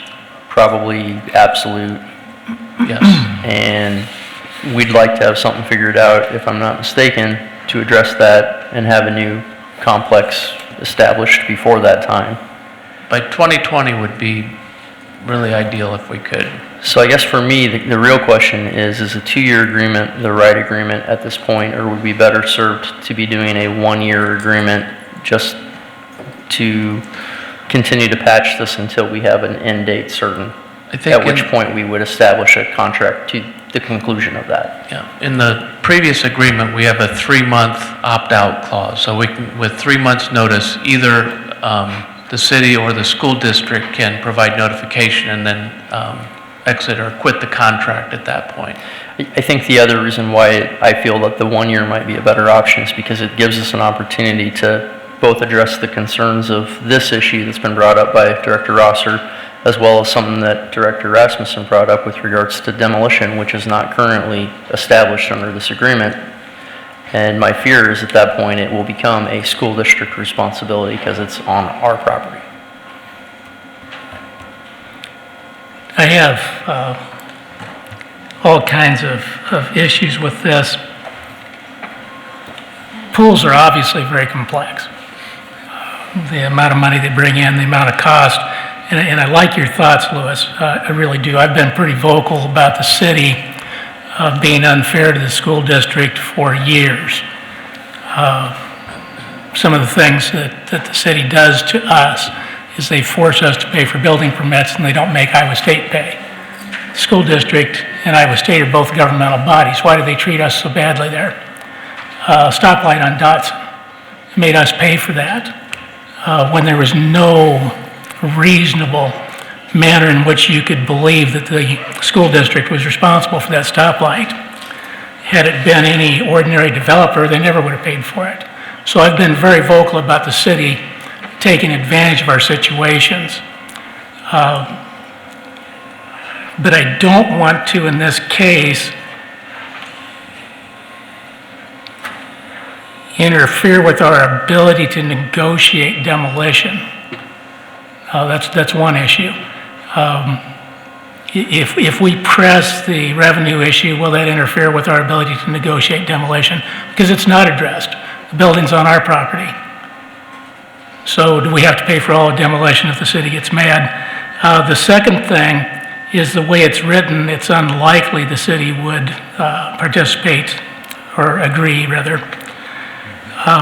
S1: probably absolute.
S2: Yes.
S1: And we'd like to have something figured out, if I'm not mistaken, to address that and have a new complex established before that time.
S2: By 2020 would be really ideal if we could.
S1: So I guess for me, the real question is a 2-year agreement the right agreement at this point, or would we be better served to be doing a 1-year agreement just to continue to patch this until we have an end date certain?
S2: I think
S1: at which point we would establish a contract to the conclusion of that.
S2: Yeah. In the previous agreement, we have a 3-month opt-out clause. So we can, with 3 months' notice, either the city or the school district can provide notification and then exit or quit the contract at that point.
S1: I think the other reason why I feel that the 1 year might be a better option is because it gives us an opportunity to both address the concerns of this issue that's been brought up by Director Rosser, as well as something that Director Rasmussen brought up with regards to demolition, which is not currently established under this agreement. And my fear is at that point it will become a school district responsibility because it's on our property.
S17: I have all kinds of issues with this. Pools are obviously very complex. The amount of money they bring in, the amount of cost, and I like your thoughts, Louis. I really do. I've been pretty vocal about the city being unfair to the school district for years. Some of the things that the city does to us is they force us to pay for building permits and they don't make Iowa State pay. The school district and Iowa State are both governmental bodies. Why do they treat us so badly there? Stoplight on Dotson made us pay for that when there was no reasonable manner in which you could believe that the school district was responsible for that stoplight. Had it been any ordinary developer, they never would have paid for it. So I've been very vocal about the city taking advantage of our situations. But I don't want to, in this case, interfere with our ability to negotiate demolition. That's one issue. If we press the revenue issue, will that interfere with our ability to negotiate demolition? Because it's not addressed. The building's on our property. So do we have to pay for all demolition if the city gets mad? The second thing is the way it's written, it's unlikely the city would participate, or agree rather,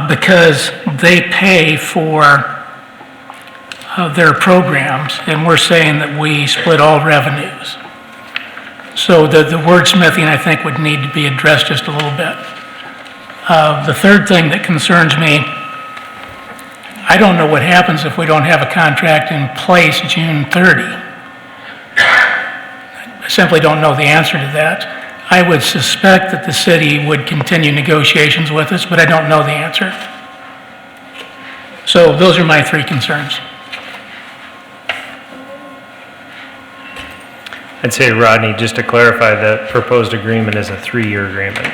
S17: because they pay for their programs, and we're saying that we split all revenues. So the wordsmithing, I think, would need to be addressed just a little bit. The third thing that concerns me, I don't know what happens if we don't have a contract in place June 30. I simply don't know the answer to that. I would suspect that the city would continue negotiations with us, but I don't know the answer. So those are my 3 concerns.
S20: I'd say, Rodney, just to clarify, the proposed agreement is a 3-year agreement.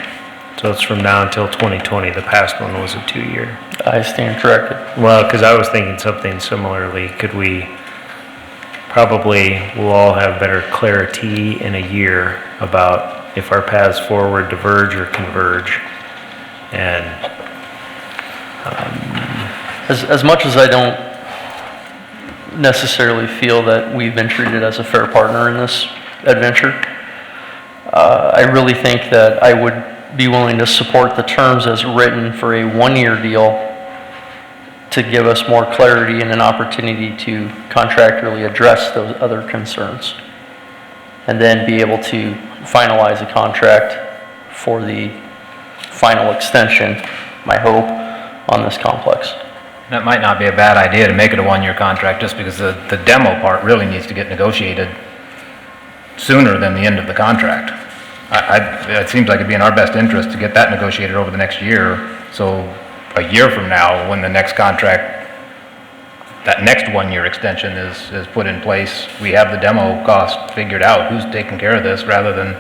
S20: So it's from now until 2020. The past one was a 2-year.
S1: I stand corrected.
S20: Well, because I was thinking something similarly. Could we we'll all have better clarity in a year about if our paths forward diverge or converge. And
S1: as much as I don't necessarily feel that we've been treated as a fair partner in this adventure, I really think that I would be willing to support the terms as written for a 1-year deal to give us more clarity and an opportunity to contractually address those other concerns, and then be able to finalize a contract for the final extension, my hope, on this complex.
S5: That might not be a bad idea to make it a 1-year contract, just because the demo part really needs to get negotiated sooner than the end of the contract. It seems like it'd be in our best interest to get that negotiated over the next year, so a year from now, when the next contract, that next 1-year extension is put in place, we have the demo cost figured out, who's taking care of this, rather than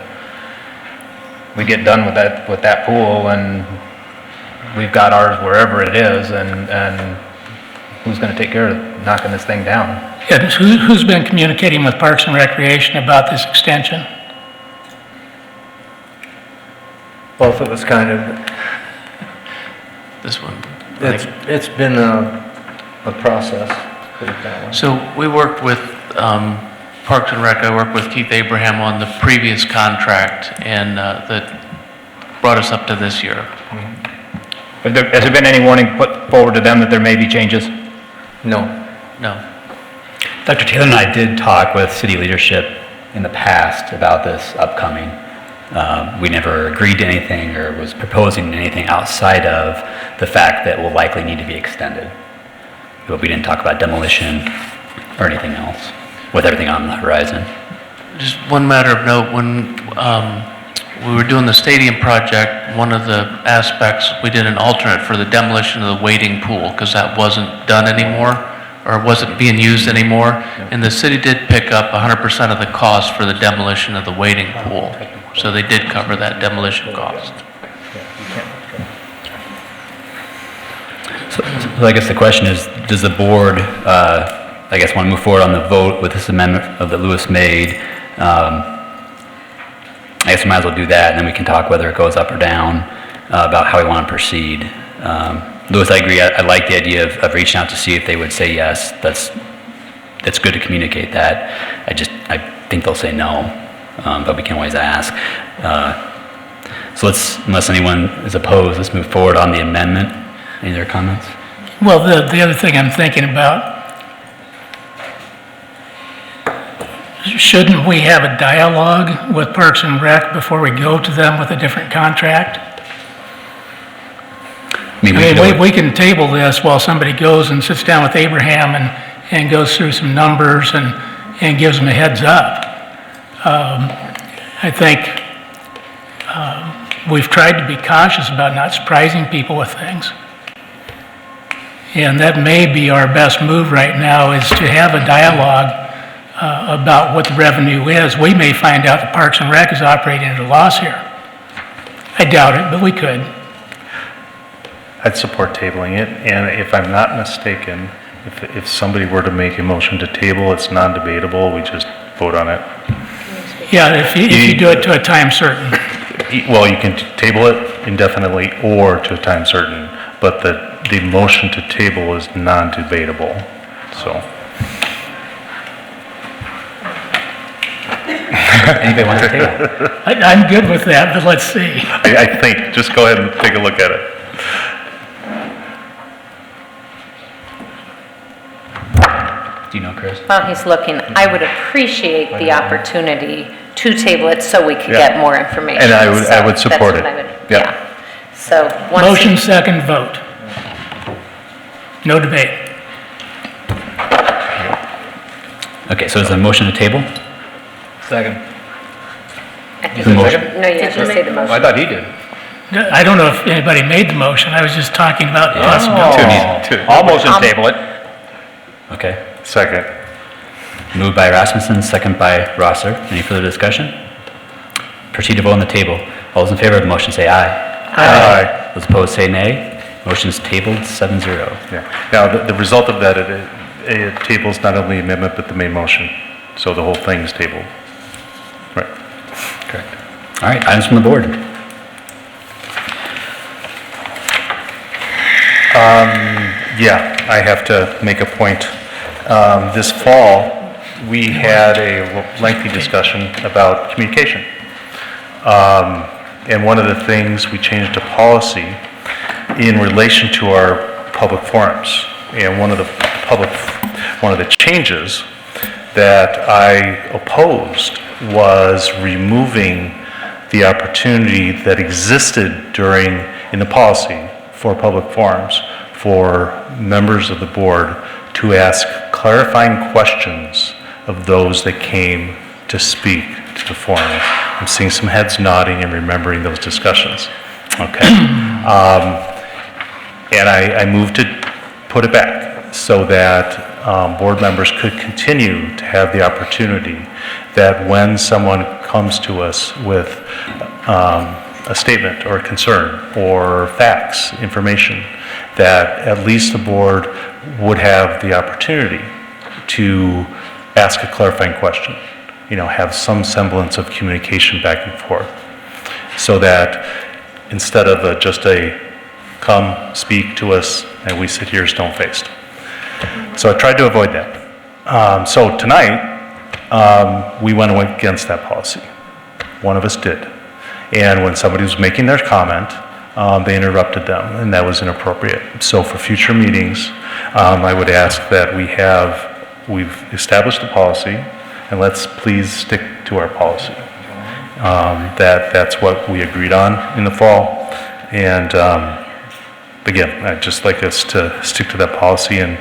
S5: we get done with that pool and we've got ours wherever it is, and who's going to take care of knocking this thing down?
S17: Yeah, who's been communicating with Parks and Recreation about this extension?
S12: Both of us kind of.
S2: This one.
S12: It's been a process, put it that way.
S2: So we worked with Parks and Rec, I worked with Keith Abraham on the previous contract, and that brought us up to this year.
S5: Has there been any warning put forward to them that there may be changes?
S12: No.
S2: No.
S3: Dr. Taylor and I did talk with city leadership in the past about this upcoming. We never agreed to anything or was proposing anything outside of the fact that it will likely need to be extended. But we didn't talk about demolition or anything else with everything on the horizon.
S2: Just one matter of note, when we were doing the stadium project, one of the aspects, we did an alternate for the demolition of the wading pool because that wasn't done anymore or wasn't being used anymore. And the city did pick up 100% of the cost for the demolition of the wading pool. So they did cover that demolition cost.
S3: So I guess the question is, does the board, I guess, want to move forward on the vote with this amendment that Lewis made? I guess we might as well do that, and then we can talk whether it goes up or down about how we want to proceed. Lewis, I agree. I like the idea of reaching out to see if they would say yes. That's good to communicate that. I think they'll say no, but we can always ask. So unless anyone is opposed, let's move forward on the amendment. Any other comments?
S17: Well, the other thing I'm thinking about, shouldn't we have a dialogue with Parks and Rec before we go to them with a different contract? We can table this while somebody goes and sits down with Abraham and goes through some numbers and gives them a heads up. I think we've tried to be cautious about not surprising people with things. And that may be our best move right now, is to have a dialogue about what the revenue is. We may find out that Parks and Rec is operating at a loss here. I doubt it, but we could.
S4: I'd support tabling it, and if I'm not mistaken, if somebody were to make a motion to table, it's non-debatable, we just vote on it.
S17: Yeah, if you do it to a time certain.
S4: Well, you can table it indefinitely or to a time certain, but the motion to table is non-debatable, so.
S3: Anybody want to table?
S17: I'm good with that, but let's see.
S4: I think, just go ahead and take a look at it.
S3: Do you know, Chris?
S21: While he's looking, I would appreciate the opportunity to table it so we could get more information.
S4: And I would support it.
S21: Yeah. So once
S17: Motion, second, vote. No debate.
S3: Okay, so is there a motion to table?
S5: Second.
S21: I think
S3: The
S21: you
S3: motion?
S21: No, you have to say the motion.
S5: I thought he did.
S17: I don't know if anybody made the motion. I was just talking about the possibility.
S5: I'll motion to table it.
S3: Okay.
S4: Second.
S3: Moved by Rasmussen, second by Rosser. Any further discussion? Proceed to vote on the table. All those in favor of the motion say aye.
S4: Aye.
S3: Those opposed say nay. Motion is tabled 7-0.
S4: Yeah. Now, the result of that, it tables not only the amendment, but the main motion. So the whole thing is tabled. Right.
S3: Correct. All right, items from the board.
S4: Yeah, I have to make a point. This fall, we had a lengthy discussion about communication. And one of the things we changed a policy in relation to our public forums. And one of the changes that I opposed was removing the opportunity that existed in the policy for public forums for members of the board to ask clarifying questions of those that came to speak to the forum. I'm seeing some heads nodding and remembering those discussions. Okay. And I moved to put it back so that board members could continue to have the opportunity that when someone comes to us with a statement or a concern or facts, information, that at least the board would have the opportunity to ask a clarifying question, have some semblance of communication back and forth, so that instead of just a come speak to us, and we sit here stone-faced. So I tried to avoid that. So tonight, we went against that policy. One of us did. And when somebody was making their comment, they interrupted them, and that was inappropriate. So for future meetings, I would ask that we've established a policy, and let's please stick to our policy. That's what we agreed on in the fall. And again, I'd just like us to stick to that policy and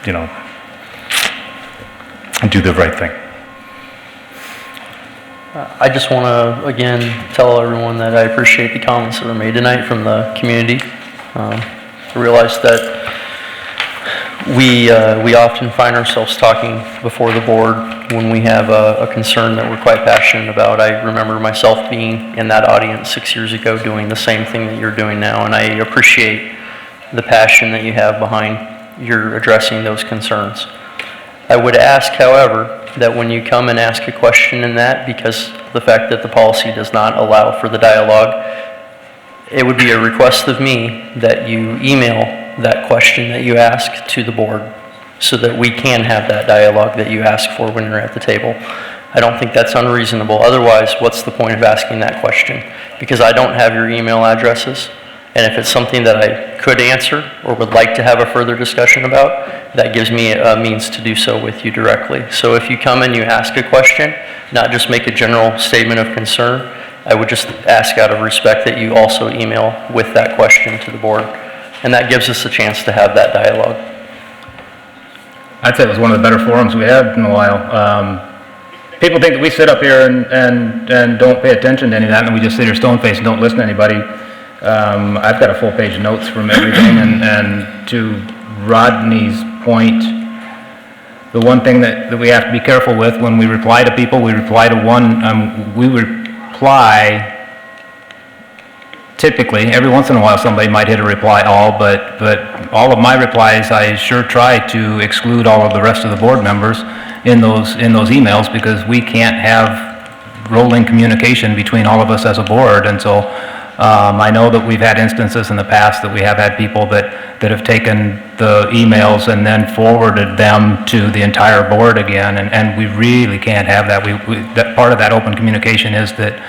S4: you know, do the right thing.
S1: I just want to, again, tell everyone that I appreciate the comments that were made tonight from the community. I realize that we often find ourselves talking before the board when we have a concern that we're quite passionate about. I remember myself being in that audience 6 years ago doing the same thing that you're doing now, and I appreciate the passion that you have behind your addressing those concerns. I would ask, however, that when you come and ask a question in that, because the fact that the policy does not allow for the dialogue, it would be a request of me that you email that question that you ask to the board so that we can have that dialogue that you ask for when you're at the table. I don't think that's unreasonable. Otherwise, what's the point of asking that question? Because I don't have your email addresses, and if it's something that I could answer or would like to have a further discussion about, that gives me a means to do so with you directly. So if you come and you ask a question, not just make a general statement of concern, I would just ask out of respect that you also email with that question to the board. And that gives us a chance to have that dialogue.
S5: I'd say it was one of the better forums we had in a while. People think that we sit up here and don't pay attention to any of that, and we just sit here stone-faced and don't listen to anybody. I've got a full page of notes from everything, and to Rodney's point, the one thing that we have to be careful with when we reply to people, we reply to one, we reply typically. Every once in a while somebody might hit a reply all, but all of my replies, I sure try to exclude all of the rest of the board members in those emails, because we can't have rolling communication between all of us as a board. And so I know that we've had instances in the past that we have had people that have taken the emails and then forwarded them to the entire board again, and we really can't have that. That part of that open communication is that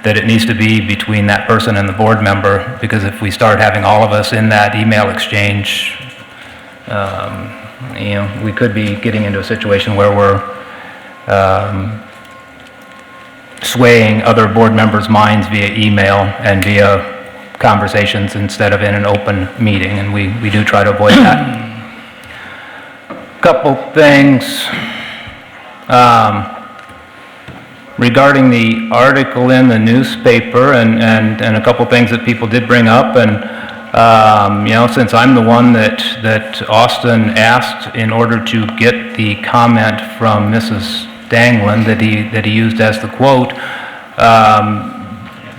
S5: it needs to be between that person and the board member, because if we start having all of us in that email exchange, you know, we could be getting into a situation where we're swaying other board members' minds via email and via conversations instead of in an open meeting, and we do try to avoid that. Couple things regarding the article in the newspaper, and a couple things that people did bring up, and you know, since I'm the one that Austin asked in order to get the comment from Mrs. Danglin that he used as the quote,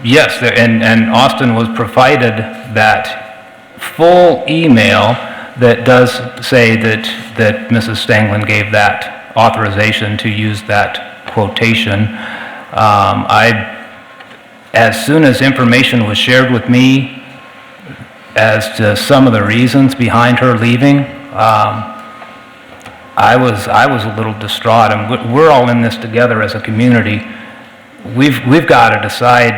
S5: yes, and Austin was provided that full email that does say that Mrs. Stanglin gave that authorization to use that quotation. As soon as information was shared with me as to some of the reasons behind her leaving, I was a little distraught, and we're all in this together as a community. We've got to decide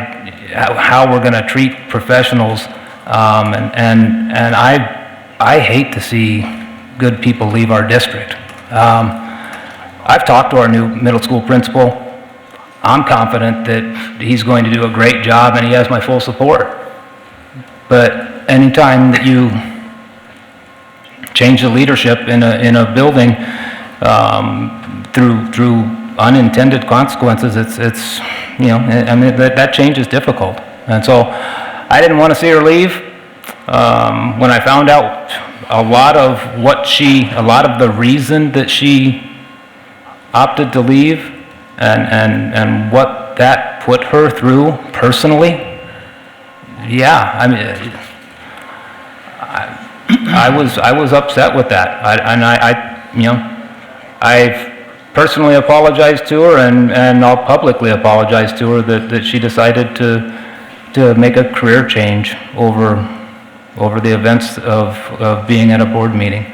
S5: how we're going to treat professionals, and I hate to see good people leave our district. I've talked to our new middle school principal. I'm confident that he's going to do a great job, and he has my full support. But anytime that you change the leadership in a building through unintended consequences, it's you know, I mean, that change is difficult. And so I didn't want to see her leave. When I found out a lot of the reason that she opted to leave and what that put her through personally, yeah, I mean, I was upset with that. I've personally apologized to her, and I'll publicly apologize to her that she decided to to make a career change over the events of being at a board meeting.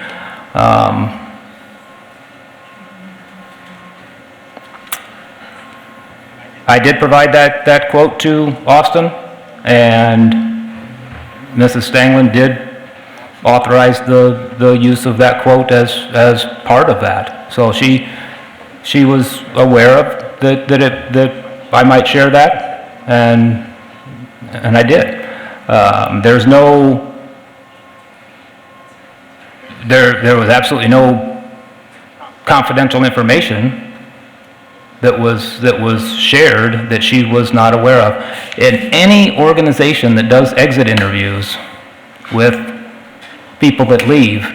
S5: I did provide that quote to Austin, and Mrs. Stanglin did authorize the use of that quote as part of that. So she was aware of that I might share that, and I did. There was absolutely no confidential information that was shared that she was not aware of. In any organization that does exit interviews with people that leave,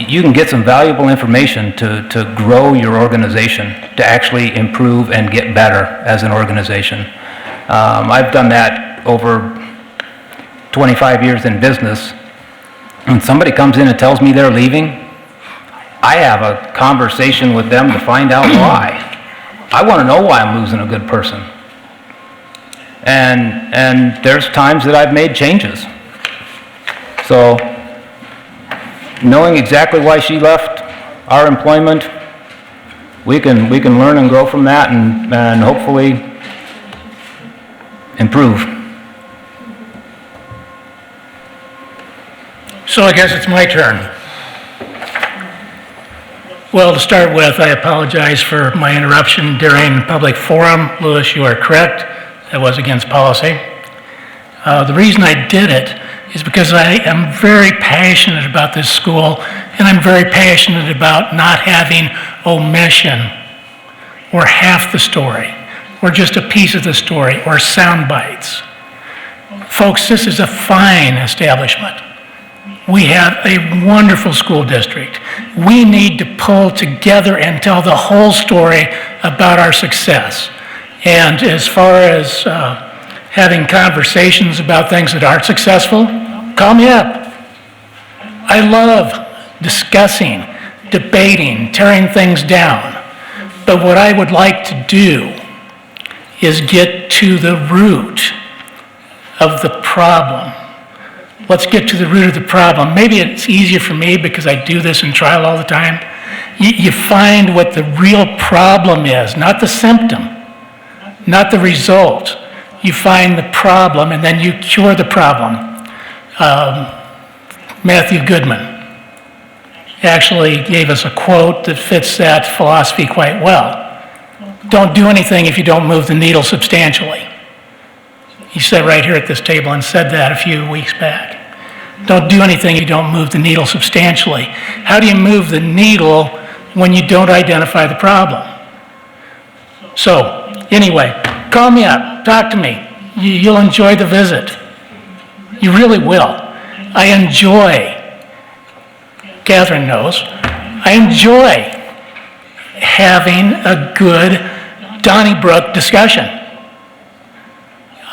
S5: you can get some valuable information to grow your organization, to actually improve and get better as an organization. I've done that over 25 years in business. When somebody comes in and tells me they're leaving, I have a conversation with them to find out why. I want to know why I'm losing a good person. And there's times that I've made changes. So, knowing exactly why she left our employment, we can learn and grow from that and hopefully improve.
S17: So I guess it's my turn. Well, to start with, I apologize for my interruption during public forum. Louis, you are correct. That was against policy. The reason I did it is because I am very passionate about this school, and I'm very passionate about not having omission or half the story, or just a piece of the story, or sound bites. Folks, this is a fine establishment. We have a wonderful school district. We need to pull together and tell the whole story about our success. And as far as having conversations about things that aren't successful, call me up. I love discussing, debating, tearing things down. But what I would like to do is get to the root of the problem. Let's get to the root of the problem. Maybe it's easier for me because I do this in trial all the time. You find what the real problem is, not the symptom, not the result. You find the problem and then you cure the problem. Matthew Goodman actually gave us a quote that fits that philosophy quite well. Don't do anything if you don't move the needle substantially. He sat right here at this table and said that a few weeks back. Don't do anything if you don't move the needle substantially. How do you move the needle when you don't identify the problem? So, anyway, call me up, talk to me. You'll enjoy the visit. You really will. I enjoy, Catherine knows, I enjoy having a good Donnybrook discussion.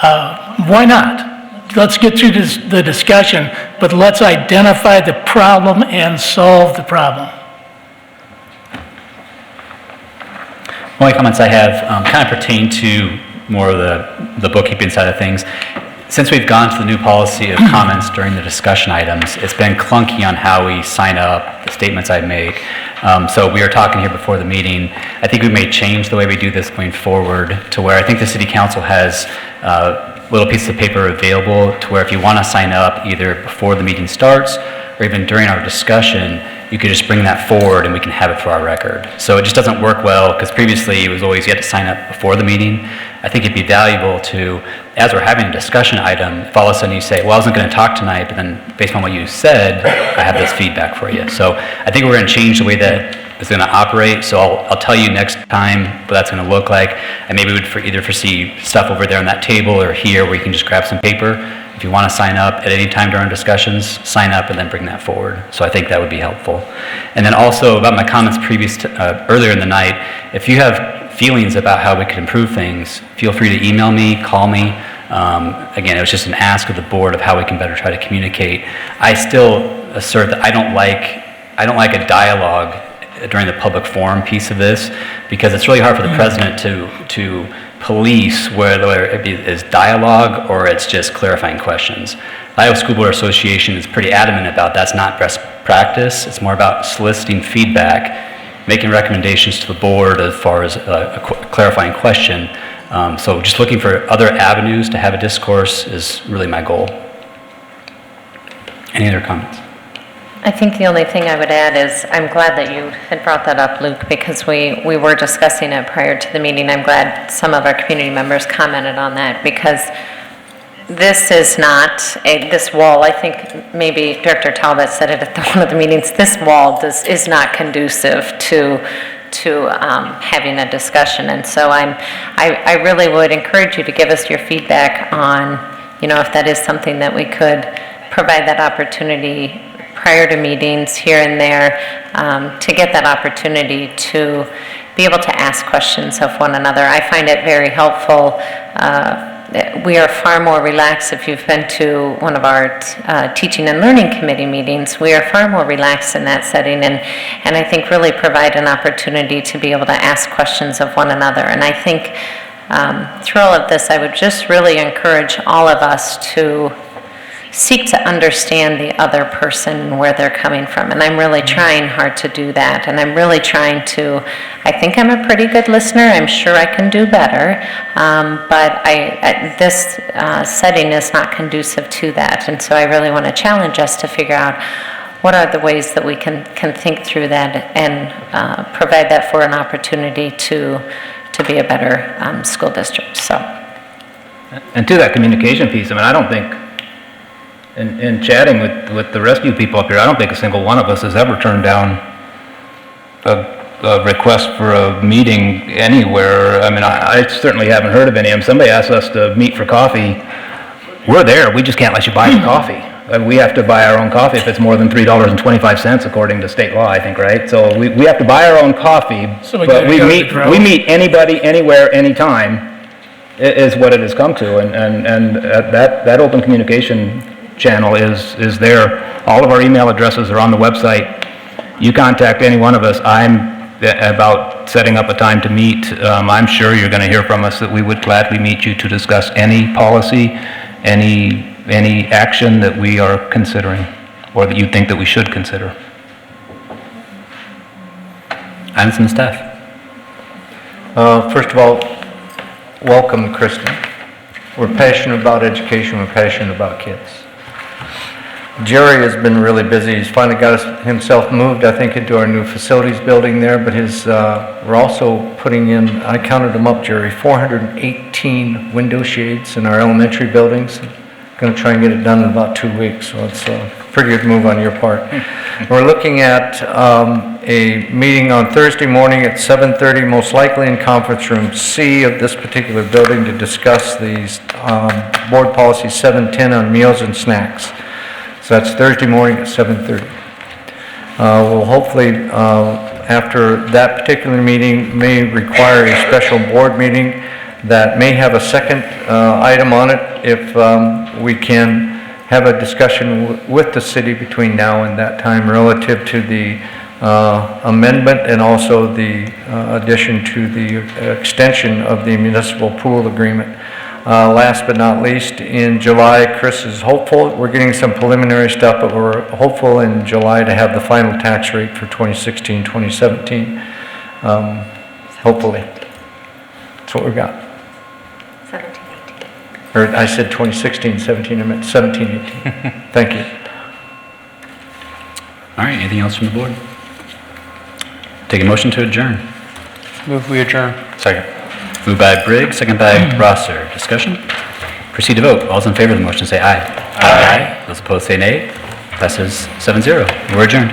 S17: Why not? Let's get through the discussion, but let's identify the problem and solve the problem.
S3: Only comments I have kind of pertain to more of the bookkeeping side of things. Since we've gone to the new policy of comments during the discussion items, it's been clunky on how we sign up, the statements I make. So we were talking here before the meeting. I think we may change the way we do this going forward to where I think the City Council has little pieces of paper available to where if you want to sign up either before the meeting starts or even during our discussion, you could just bring that forward and we can have it for our record. So it just doesn't work well because previously it was always you had to sign up before the meeting. I think it'd be valuable to, as we're having a discussion item, if all of a sudden you say, well, I wasn't going to talk tonight, but then based on what you said, I have this feedback for you. So I think we're going to change the way that it's going to operate. So I'll tell you next time what that's going to look like. And maybe we'd either foresee stuff over there on that table or here where you can just grab some paper. If you want to sign up at any time during discussions, sign up and then bring that forward. So I think that would be helpful. And then also about my comments earlier in the night, if you have feelings about how we could improve things, feel free to email me, call me. Again, it was just an ask of the board of how we can better try to communicate. I still assert that I don't like a dialogue during the public forum piece of this because it's really hard for the president to police whether it's dialogue or it's just clarifying questions. The Iowa School Board Association is pretty adamant about that's not best practice. It's more about soliciting feedback, making recommendations to the board as far as a clarifying question. So just looking for other avenues to have a discourse is really my goal. Any other comments?
S21: I think the only thing I would add is I'm glad that you had brought that up, Luke, because we were discussing it prior to the meeting. I'm glad some of our community members commented on that, because this is not this wall. I think maybe Director Talbot said it at one of the meetings. This wall is not conducive to having a discussion, and so I really would encourage you to give us your feedback on, if that is something that we could provide that opportunity prior to meetings here and there, to get that opportunity to be able to ask questions of one another. I find it very helpful. We are far more relaxed. If you've been to one of our teaching and learning committee meetings, we are far more relaxed in that setting, and I think really provide an opportunity to be able to ask questions of one another. And I think through all of this, I would just really encourage all of us to seek to understand the other person and where they're coming from. And I'm really trying hard to do that. And I'm really trying to, I think I'm a pretty good listener. I'm sure I can do better. But this setting is not conducive to that. And so I really want to challenge us to figure out what are the ways that we can think through that and provide that for an opportunity to be a better school district. So.
S5: And to that communication piece, I don't think, in chatting with the rest of you people up here, I don't think a single one of us has ever turned down a request for a meeting anywhere. I certainly haven't heard of any. If somebody asks us to meet for coffee, we're there. We just can't let you buy the coffee. We have to buy our own coffee if it's more than $3.25 according to state law, I think, right? So we have to buy our own coffee, but we meet anybody, anywhere, anytime is what it has come to, and that open communication channel is there. All of our email addresses are on the website. You contact any one of us. I'm about setting up a time to meet. I'm sure you're going to hear from us that we would gladly meet you to discuss any policy, any action that we are considering or that you think that we should consider.
S3: Items from the staff.
S12: First of all, welcome, Kristen. We're passionate about education. We're passionate about kids. Jerry has been really busy. He's finally got himself moved, I think, into our new facilities building there, but we're also putting in, I counted them up, Jerry, 418 window shades in our elementary buildings. Going to try and get it done in about 2 weeks, so it's a pretty good move on your part. We're looking at a meeting on Thursday morning at 7:30, most likely in conference room C of this particular building, to discuss these board policy 710 on meals and snacks. So that's Thursday morning at 7:30. We'll hopefully, after that particular meeting, may require a special board meeting that may have a second item on it if we can have a discussion with the city between now and that time relative to the amendment and also the addition to the extension of the municipal pool agreement. Last but not least, in July, Chris is hopeful. We're getting some preliminary stuff, but we're hopeful in July to have the final tax rate for 2016, 2017. Hopefully. That's what we've got.
S21: 17, 18.
S12: Or I said 2016, 17, I meant 17, 18. Thank you.
S3: All right, anything else from the board? Take a motion to adjourn.
S1: Move we adjourn.
S4: Second.
S3: Moved by Briggs, second by Rosser. Discussion? Proceed to vote. All those in favor of the motion say aye. Aye. Those opposed say nay. Passes 7-0. We're adjourned.